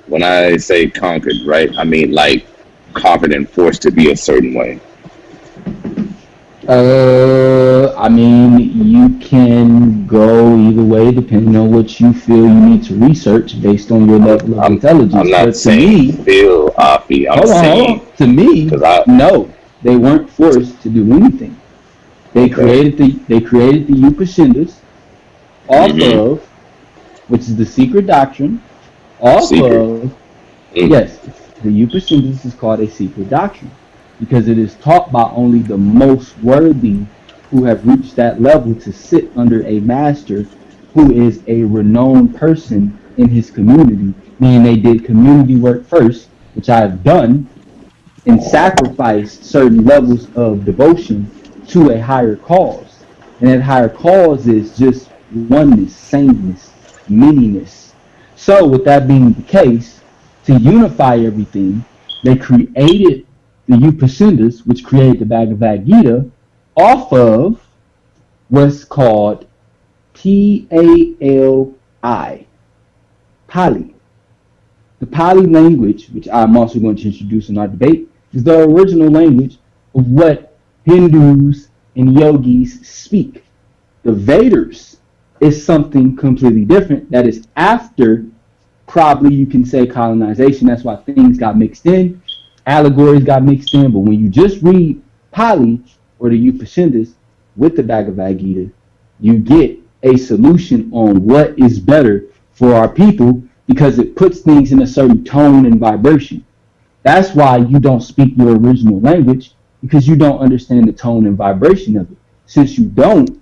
When I say conquered, right, I mean like conquered and forced to be a certain way. I mean, you can go either way depending on what you feel you need to research based on your level of I'm intelligence. not But to saying me, Phil Afi. I'm hold saying on. To me, because I no, they weren't forced to do anything. okay. They created the Upashindas off Mm-hmm. of, which is the secret doctrine, off Secret. of, Mm. yes, the Upashindas is called a secret doctrine because it is taught by only the most worthy who have reached that level to sit under a master who is a renowned person in his community, meaning they did community work first, which I have done, and sacrificed certain levels of devotion to a higher cause. And that higher cause is just oneness, sameness, manyness. So, with that being the case, to unify everything, they created the Upanishads, which created the Bhagavad Gita, off of what's called PALI, Pali. The Pali language, which I'm also going to introduce in our debate, is the original language of what Hindus and yogis speak. The Vedas is something completely different that is after, probably you can say, colonization. That's why things got mixed in, allegories got mixed in. But when you just read Pali or the Upanishads with the Bhagavad Gita, you get a solution on what is better for our people because it puts things in a certain tone and vibration. That's why you don't speak your original language, because you don't understand the tone and vibration of it. Since you don't,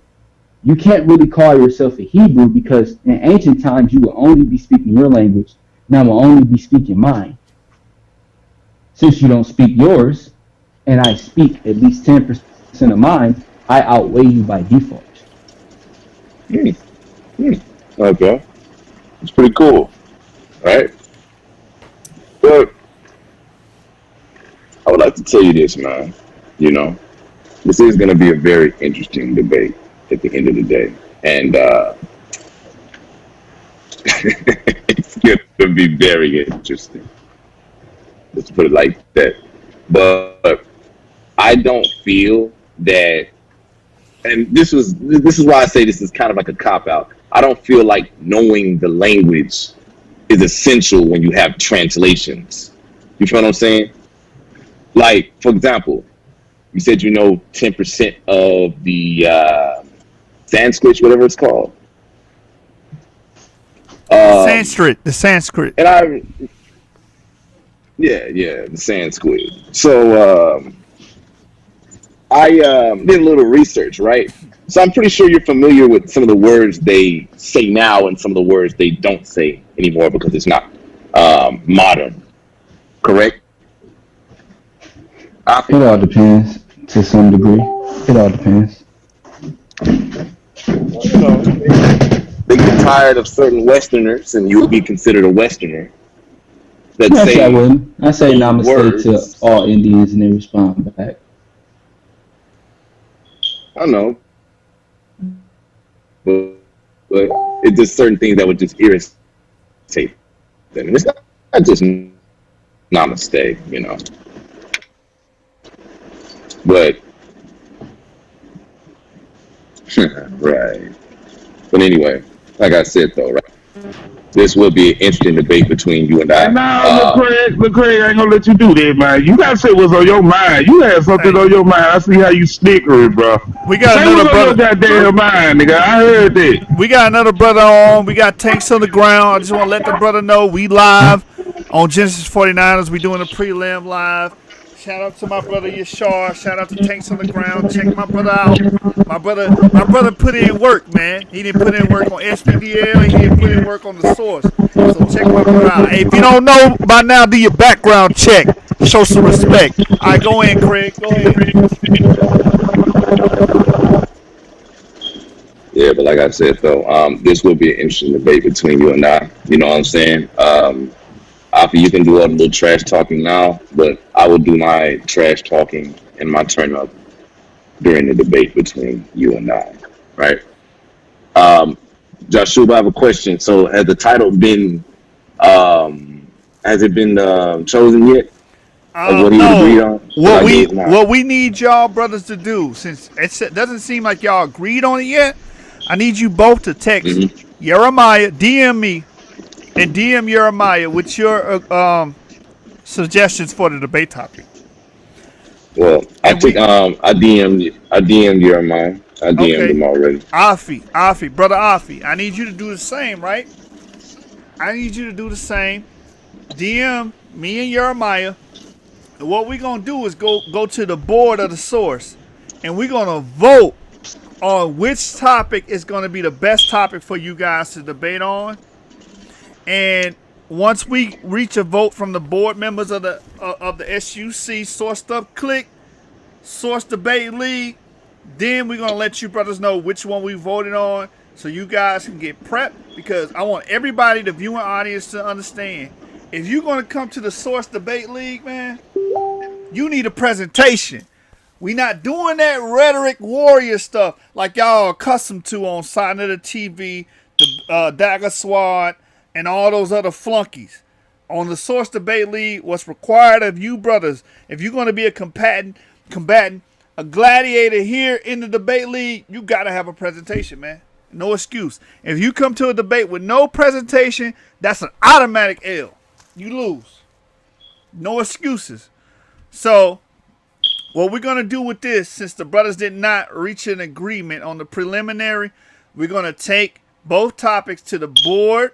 you can't really call yourself a Hebrew because in ancient times you will only be speaking your language, and I will only be speaking mine. Since you don't speak yours, and I speak at least 10% of mine, I outweigh you by default. Mm. Mm. Okay, it's pretty cool, right? But I would like to tell you this, man. You know, this is going to be a very interesting debate at the end of the day, and it's going to be very interesting. Let's put it like that. But I don't feel that, and this is why I say this is kind of like a cop out. I don't feel like knowing the language is essential when you have translations. You feel what I'm saying? Like, for example, you said you know 10% of the Sanskrit, whatever it's called. The Sanskrit. And the Sanskrit. So I did a little research, right? So I'm pretty sure you're familiar with some of the words they say now and some of the words they don't say anymore because it's not modern. Correct? It all depends to some degree. It all depends. You know, they get tired of certain Westerners, and you would be considered a Westerner. That Actually, I say wouldn't. I say namaste words. to all Indians and they respond back. I know, but it's just certain things that would just irritate them. And it's not just namaste, you know. But right. But anyway, like I said though, right? This will be an interesting debate between you and I. And now, Lecrae, I ain't gonna let you do that, man. You gotta say what's on your mind. You had something on your mind. I see how you snickering, bro. We got Say another what's on your brother. goddamn mind, nigga. I heard that. We got another brother on. We got Tanks on the ground. I just want to let the brother know we live on Genesis 49ers. We doing a prelim live. Shout out to my brother Yashar. Shout out to Tanks on the ground. Check my brother out. My brother put in work, man. He didn't put in work on SPDL. He didn't put in work on the source. So check my brother out. Hey, if you don't know by now, do your background check. Show some respect. All right, go in, Craig. Go ahead. Yeah, but like I said though, this will be an interesting debate between you and I. You know what I'm saying? Alpha, you can do all the little trash talking now, but I will do my trash talking and my turn up during the debate between you and I, right? Joshua, I have a question. So has the title been, has it been chosen yet? Of what he would agree on? what I we gave mine. what we need y'all brothers to do, since it doesn't seem like y'all agreed on it yet, I need you both to text Hmm. Jeremiah, DM me, and DM Jeremiah with your suggestions for the debate topic. Well, And we I DM'd Jeremiah. I DM'd okay, him already. Brother Afi, I need you to do the same, right? I need you to do the same. DM me and Jeremiah. And what we're gonna do is go to the board of the source, and we're gonna vote on which topic is gonna be the best topic for you guys to debate on. And once we reach a vote from the board members of the SUC Source Stuff Click Source Debate League, then we're gonna let you brothers know which one we voted on, so you guys can get prepped. Because I want everybody, the viewing audience, to understand: if you're gonna come to the Source Debate League, man, you need a presentation. We not doing that rhetoric warrior stuff like y'all are accustomed to on Side of the TV, the Dagger Swad, and all those other flunkies. On the Source Debate League, what's required of you brothers, if you're going to be a combatant, a gladiator here in the debate league, you got to have a presentation, man. No excuse. If you come to a debate with no presentation, that's an automatic L. You lose. No excuses. So, what we're going to do with this, since the brothers did not reach an agreement on the preliminary, we're going to take both topics to the board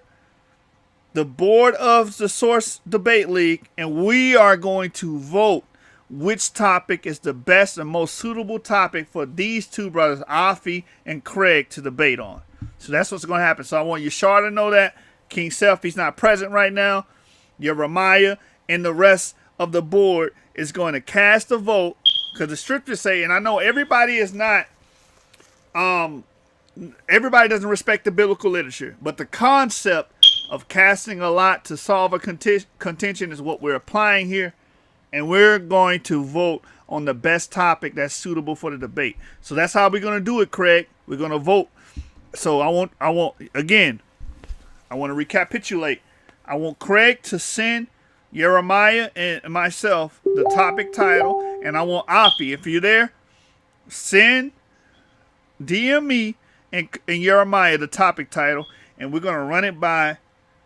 of the Source Debate League, and we are going to vote which topic is the best and most suitable topic for these two brothers, Afi and Craig, to debate on. So that's what's going to happen. So I want Yashar to know that. King Self, he's not present right now. Jeremiah and the rest of the board is going to cast a vote, because the scriptures say, and I know everybody is not, everybody doesn't respect the biblical literature, but the concept of casting a lot to solve a contention is what we're applying here. And we're going to vote on the best topic that's suitable for the debate. So that's how we're going to do it, Craig. We're going to vote. So I want to recapitulate. I want Craig to send Jeremiah and myself the topic title, and I want Afi, if you're there, DM me and Jeremiah the topic title, and we're going to run it by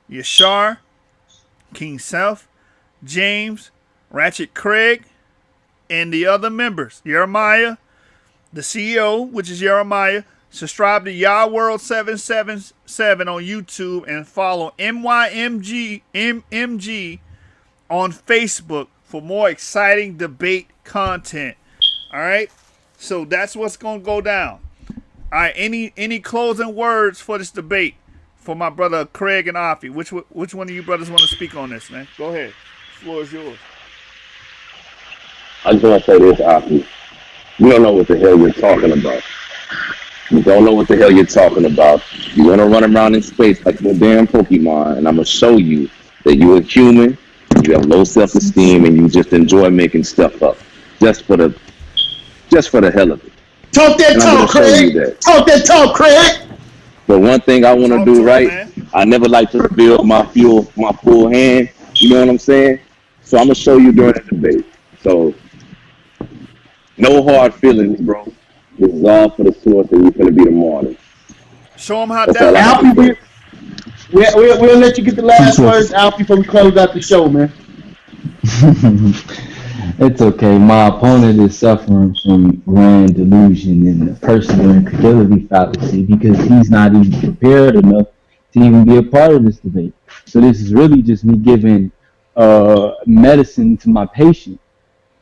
Yashar, King Self, James, Ratchet Craig, and the other members. Jeremiah, the CEO, which is Jeremiah. Subscribe to Yah World 777 on YouTube and follow MYMG on Facebook for more exciting debate content. All right, so that's what's gonna go down. All right, any closing words for this debate for my brother Craig and Afi? Which one of you brothers want to speak on this, man? Go ahead. The floor is yours. I just want to say this, Afi. You don't know what the hell you're talking about. You don't know what the hell you're talking about. You want to run around in space like the damn Pokemon, and I'm going to show you that you're a human, you have low self-esteem, and you just enjoy making stuff up just for the hell of it. Talk that And I'm talk, gonna show you Craig. that. Talk that talk, Craig. But one thing I want to Talk do to him, right, man. I never like to reveal my full hand. You know what I'm saying? So I'm gonna show you during the debate. So no hard feelings, bro. This is all for the source, and you're gonna be the martyr. Show them how That's all I that. have to Alfie, say. we'll let you get the last words, Alfie, before we close out the show, man. It's okay. My opponent is suffering from grand delusion and a personal incredulity fallacy because he's not even prepared enough to even be a part of this debate. So this is really just me giving medicine to my patient,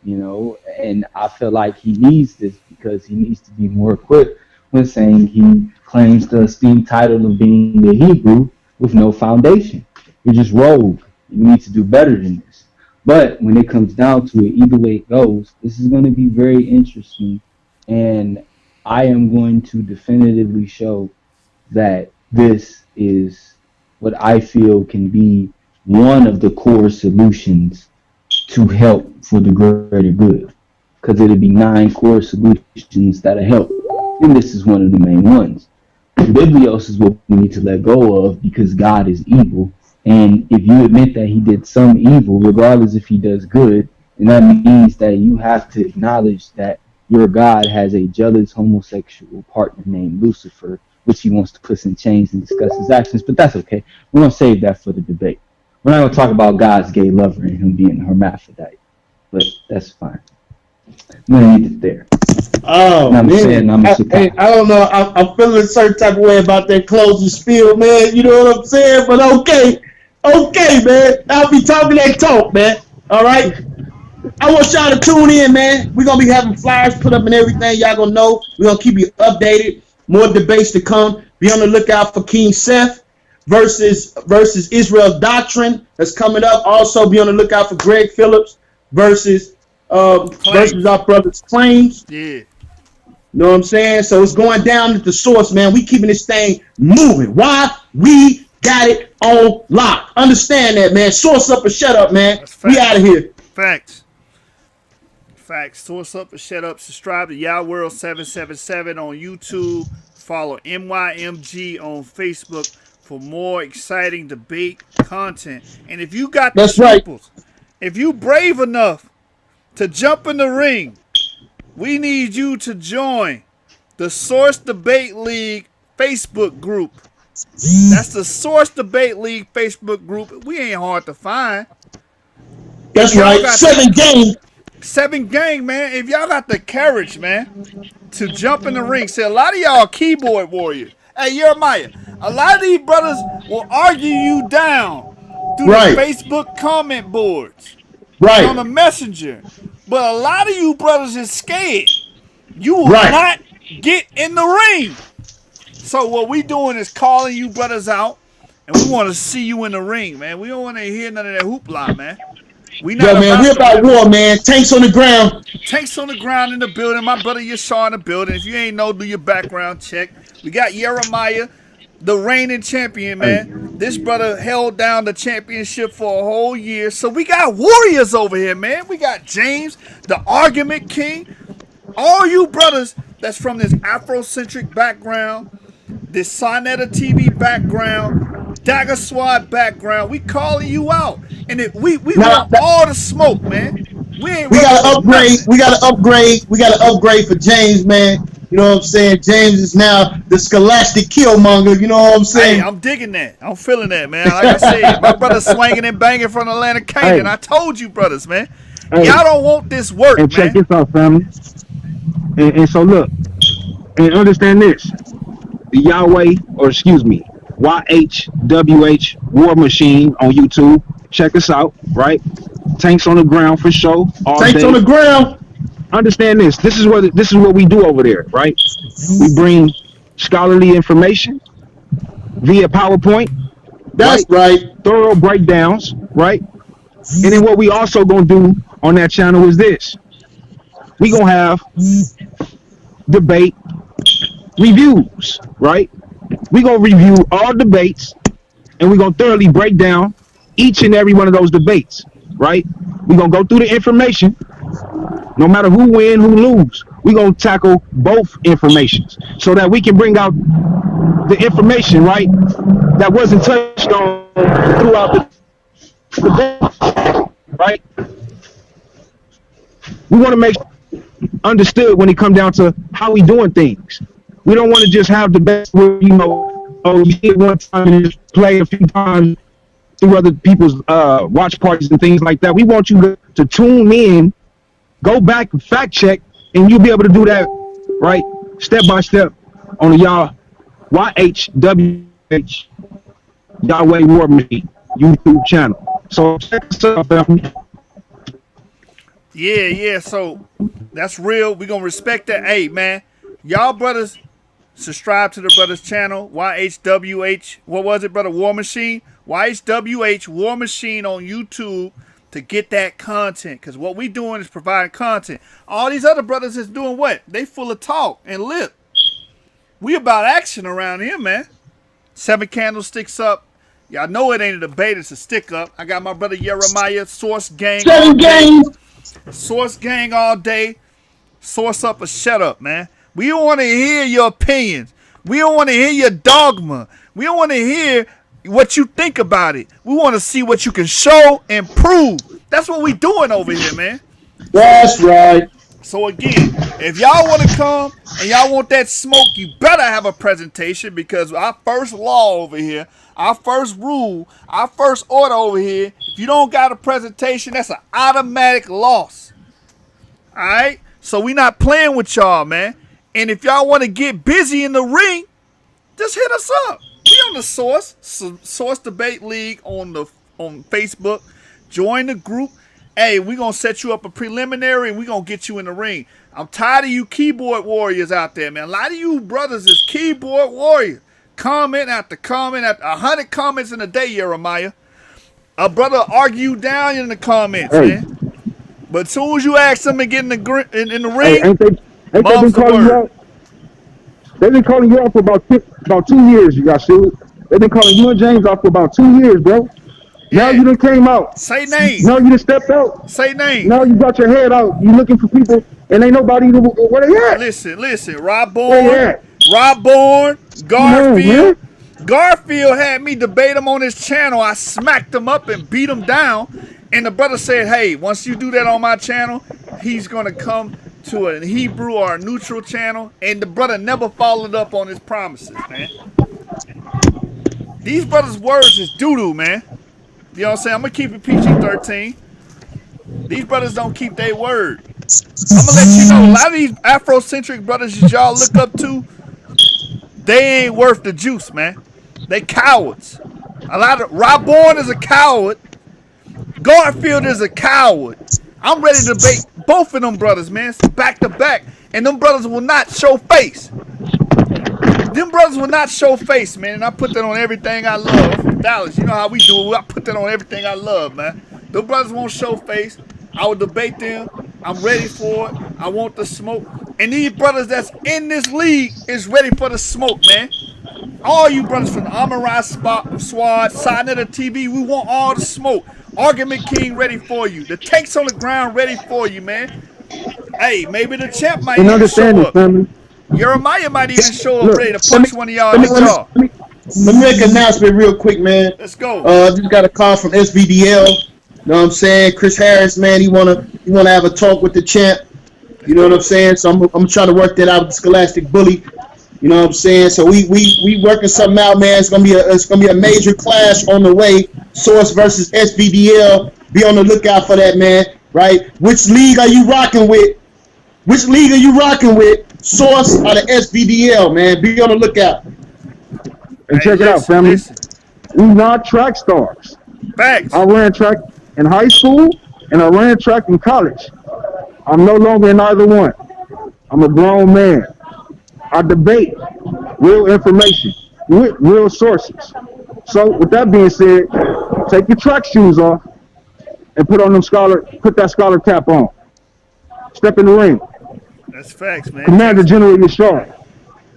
and I feel like he needs this because he needs to be more equipped when saying he claims the esteemed title of being a Hebrew with no foundation. You're just rogue. You need to do better than this. But when it comes down to it, either way it goes, this is going to be very interesting. And I am going to definitively show that this is what I feel can be one of the core solutions to help for the greater good. Because it'll be 9 core solutions that'll help. And this is one of the main ones. Biblios is what we need to let go of because God is evil. And if you admit that he did some evil, regardless if he does good, And that means that you have to acknowledge that your God has a jealous homosexual partner named Lucifer, which he wants to put in chains and discuss his actions. But that's okay. We're going to save that for the debate. We're not going to talk about God's gay lover and him being a hermaphrodite. But that's fine. I'm going to leave it there. Oh, And I'm man. saying I'm I surprised. don't know. I'm feeling a certain type of way about that closing spiel, man. You know what I'm saying? But okay. Okay, man. I'll be talking that talk, man. All right? I want y'all to tune in, man. We're going to be having flyers put up and everything. Y'all going to know. We're going to keep you updated. More debates to come. Be on the lookout for King Seth versus Israel Doctrine that's coming up. Also, be on the lookout for Greg Phillips versus our brother's Claims. Yeah. You know what I'm saying? So it's going down at the source, man. We keeping this thing moving. Why? We got it on lock. Understand that, man. Source up or shut up, man. We out of here. Facts. Source up or shut up. Subscribe to Y'all World 777 on YouTube. Follow MYMG on Facebook for more exciting debate content. And if you got the staples, if you brave enough to jump in the ring, we need you to join the Source Debate League Facebook group. That's the Source Debate League Facebook group. We ain't hard to find. That's right. 7 games. 7 gang, man. If y'all got the courage, man, to jump in the ring. See, a lot of y'all keyboard warriors. Hey, Jeremiah, a lot of these brothers will argue you down through the Facebook comment boards. Right. On the messenger. But a lot of you brothers is scared. You will not get in the ring. So what we doing is calling you brothers out, and we want to see you in the ring, man. We don't want to hear none of that hoopla, man. We not man, we're about war, man. Tanks on the ground. Tanks on the ground in the building. My brother Yashar in the building. If you ain't know, do your background check. We got Jeremiah, the reigning champion, man. This brother held down the championship for a whole year. So we got warriors over here, man. We got James, the argument king. All you brothers that's from this Afrocentric background, this Sonetta TV background, Dagger Swad background, we calling you out. And we want all the smoke, man. We gotta upgrade. We gotta upgrade for James, man. You know what I'm saying? James is now the scholastic killmonger. You know what I'm saying? Hey, I'm digging that. I'm feeling that, man. Like I said, my brother's swinging and banging from Atlanta Canaan. I told you, brothers, man. Y'all don't want this work, and man. check this out, family. And so look, and understand this. The Yahweh, or excuse me, YHWH War Machine on YouTube. Check us out, right? Tanks on the ground for show. Tanks on the ground. Understand this. This is what we do over there, right? We bring scholarly information via PowerPoint. That's right. Thorough breakdowns, right? And then what we also gonna do on that channel is this. We gonna have debate reviews, right? We gonna review all debates, and we gonna thoroughly break down each and every one of those debates, right? We gonna go through the information, no matter who win, who lose. We gonna tackle both informations so that we can bring out the information, right, that wasn't touched on throughout the debate, right? We want to make understood when it comes down to how we doing things. We don't want to just have the best where, you know, oh, you get one time and just play a few times through other people's watch parties and things like that. We want you to tune in, go back and fact check, and you'll be able to do that, right, step by step on the YHWH Yahweh War Machine YouTube channel. So check us out, family. Yeah, so that's real. We're going to respect that. Hey, man, y'all brothers, subscribe to the brothers channel, YHWH, what was it, brother, War Machine? YHWH War Machine on YouTube to get that content, because what we doing is providing content. All these other brothers is doing what? They full of talk and lip. We about action around here, man. 7 candlesticks up. Y'all know it ain't a debate, it's a stick up. I got my brother Jeremiah, Source Gang. 7 games. Source Gang all day. Source up or shut up, man. We don't want to hear your opinions. We don't want to hear your dogma. We don't want to hear what you think about it. We want to see what you can show and prove. That's what we doing over here, man. That's right. So again, if y'all want to come and y'all want that smoke, you better have a presentation, because our first law over here, our first rule, our first order over here, if you don't got a presentation, that's an automatic loss. All right? So we not playing with y'all, man. And if y'all want to get busy in the ring, just hit us up. We on the Source Debate League on Facebook. Join the group. Hey, we gonna set you up a preliminary and we gonna get you in the ring. I'm tired of you keyboard warriors out there, man. A lot of you brothers is keyboard warriors. Comment after 100 comments in a day, Jeremiah. A brother argue you down in the comments, man. But as soon as you ask them to get in the Hey, ring, ain't they been mom's the calling you word. out? They've been calling you out for about 2 years, you got shit. They've been calling you and James out for about 2 years, bro. Now Yeah. you done came out. Say names. Now you done stepped out. Say names. Now you got your head out. You looking for people, and ain't nobody where they at. Listen. Rob Where they Bourne, at? Garfield. Garfield had me debate him on his channel. I smacked him up and beat him down. And the brother said, hey, once you do that on my channel, he's going to come to a Hebrew or a neutral channel. And the brother never followed up on his promises, man. These brothers' words is doo-doo, man. You know what I'm saying? I'm going to keep it PG-13. These brothers don't keep their word. I'm going to let you know, a lot of these Afrocentric brothers that y'all look up to, they ain't worth the juice, man. They cowards. Rob Bourne is a coward. Garfield is a coward. I'm ready to debate both of them brothers, man, back to back. And them brothers will not show face. Them brothers will not show face, man. And I put that on everything I love. Dallas, you know how we do it. I put that on everything I love, man. Them brothers won't show face. I will debate them. I'm ready for it. I want the smoke. And these brothers that's in this league is ready for the smoke, man. All you brothers from the Amarai Squad, Sinetta TV, we want all the smoke. Argument King ready for you. The tanks on the ground ready for you, man. Hey, maybe the champ might even show up. Family. Jeremiah might even show up ready to punch one of y'all let in me- the jaw. Let me make an announcement real quick, man. Let's go. Just got a call from SBDL. You know what I'm saying? Chris Harris, man, he wanna have a talk with the champ. You know what I'm saying? So I'm trying to work that out with the Scholastic Bully. You know what I'm saying? So we working something out, man. It's gonna be a major clash on the way. Source versus SBDL. Be on the lookout for that, man. Right? Which league are you rocking with? Source or the SBDL, man? Be on the lookout. And check it out, family. Listen. We not track stars. Facts. I ran track in high school and I ran track in college. I'm no longer in either one. I'm a grown man. I debate real information with real sources. So with that being said, take your track shoes off and put that scholar cap on. Step in the ring. That's facts, man. Commander General Yashar.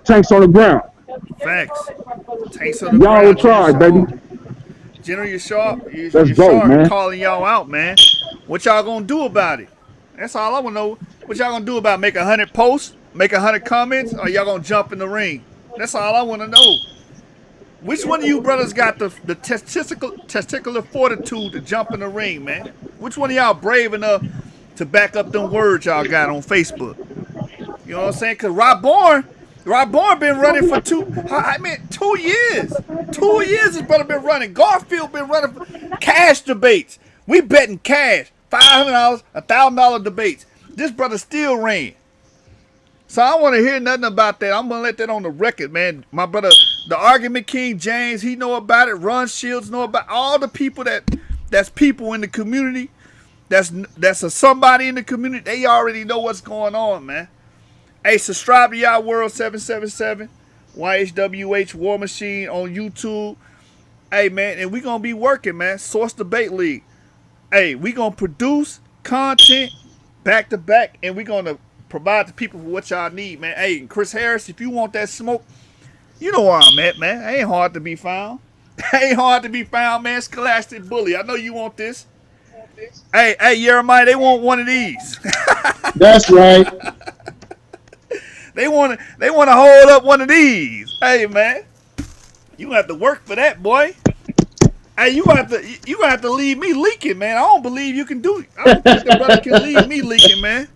Tanks on the ground. Facts. Tanks on the Y'all will ground. try, baby. General Yashar, Let's go, man. calling y'all out, man. What y'all gonna do about it? That's all I wanna know. What y'all gonna do about it? Make 100 posts? Make 100 comments? Or y'all gonna jump in the ring? That's all I wanna know. Which one of you brothers got the testicular fortitude to jump in the ring, man? Which one of y'all brave enough to back up them words y'all got on Facebook? You know what I'm saying? Because Rob Bourne been running for 2 years. 2 years his brother been running. Garfield been running for cash debates. We betting cash. $500, $1,000 debates. This brother still ran. So I don't want to hear nothing about that. I'm going to let that on the record, man. My brother, the Argument King James, he know about it. Ron Shields know about it. All the people that's people in the community, that's somebody in the community, they already know what's going on, man. Hey, subscribe to y'all World 777, YHWH War Machine on YouTube. Hey, man, and we going to be working, man. Source Debate League. Hey, we going to produce content back to back, and we going to provide the people for what y'all need, man. Hey, Chris Harris, if you want that smoke, you know where I'm at, man. Ain't hard to be found. Ain't hard to be found, man. Scholastic Bully. I know you want this. Hey, Jeremiah, they want one of these. That's right. They want to hold up one of these. Hey, man, you have to work for that, boy. Hey, you gonna have to leave me leaking, man. I don't believe you can do it. I don't think the brother can leave me leaking, man.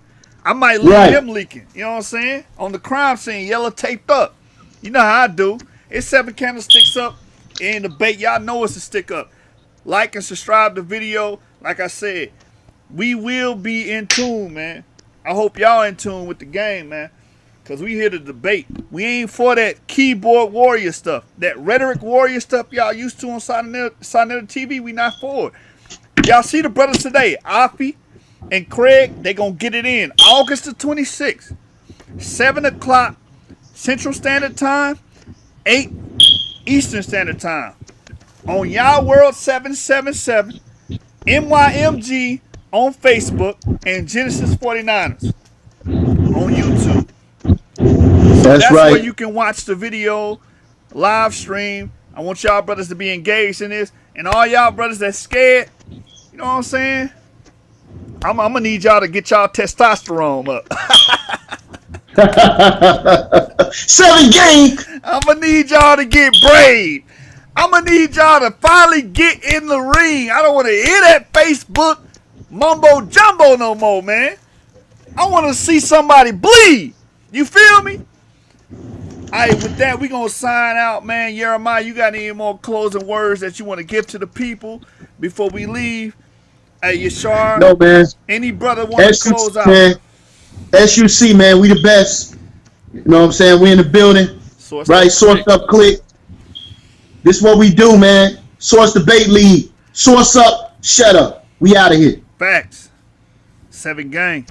I might leave Right. him leaking. You know what I'm saying? On the crime scene, yellow taped up. You know how I do. It's 7 Candlesticks Up. It ain't a bait. Y'all know it's a stick up. Like and subscribe to the video. Like I said, we will be in tune, man. I hope y'all in tune with the game, man. Because we here to debate. We ain't for that keyboard warrior stuff. That rhetoric warrior stuff y'all used to on Sonetta TV, we not for it. Y'all see the brothers today, Afi and Craig, they going to get it in. August the 26th, 7 o'clock Central Standard Time, 8 Eastern Standard Time. On Y'all World 777, MYMG on Facebook, and Genesis 49ers on YouTube. That's right. where you can watch the video, live stream. I want y'all brothers to be engaged in this. And all y'all brothers that's scared, you know what I'm saying? I'm going to need y'all to get y'all testosterone up. 7 gang. I'm going to need y'all to get brave. I'm going to need y'all to finally get in the ring. I don't want to hear that Facebook mumbo jumbo no more, man. I want to see somebody bleed. You feel me? All right, with that, we going to sign out, man. Jeremiah, you got any more closing words that you want to give to the people before we leave? Hey, Yashar, No, man. any brother want to close out? Man. SUC, man, we the best. You know what I'm saying? We in the building. Source Right? up Source quick. up, click. This is what we do, man. Source debate lead. Source up, shut up. We out of here. Facts. 7 gang.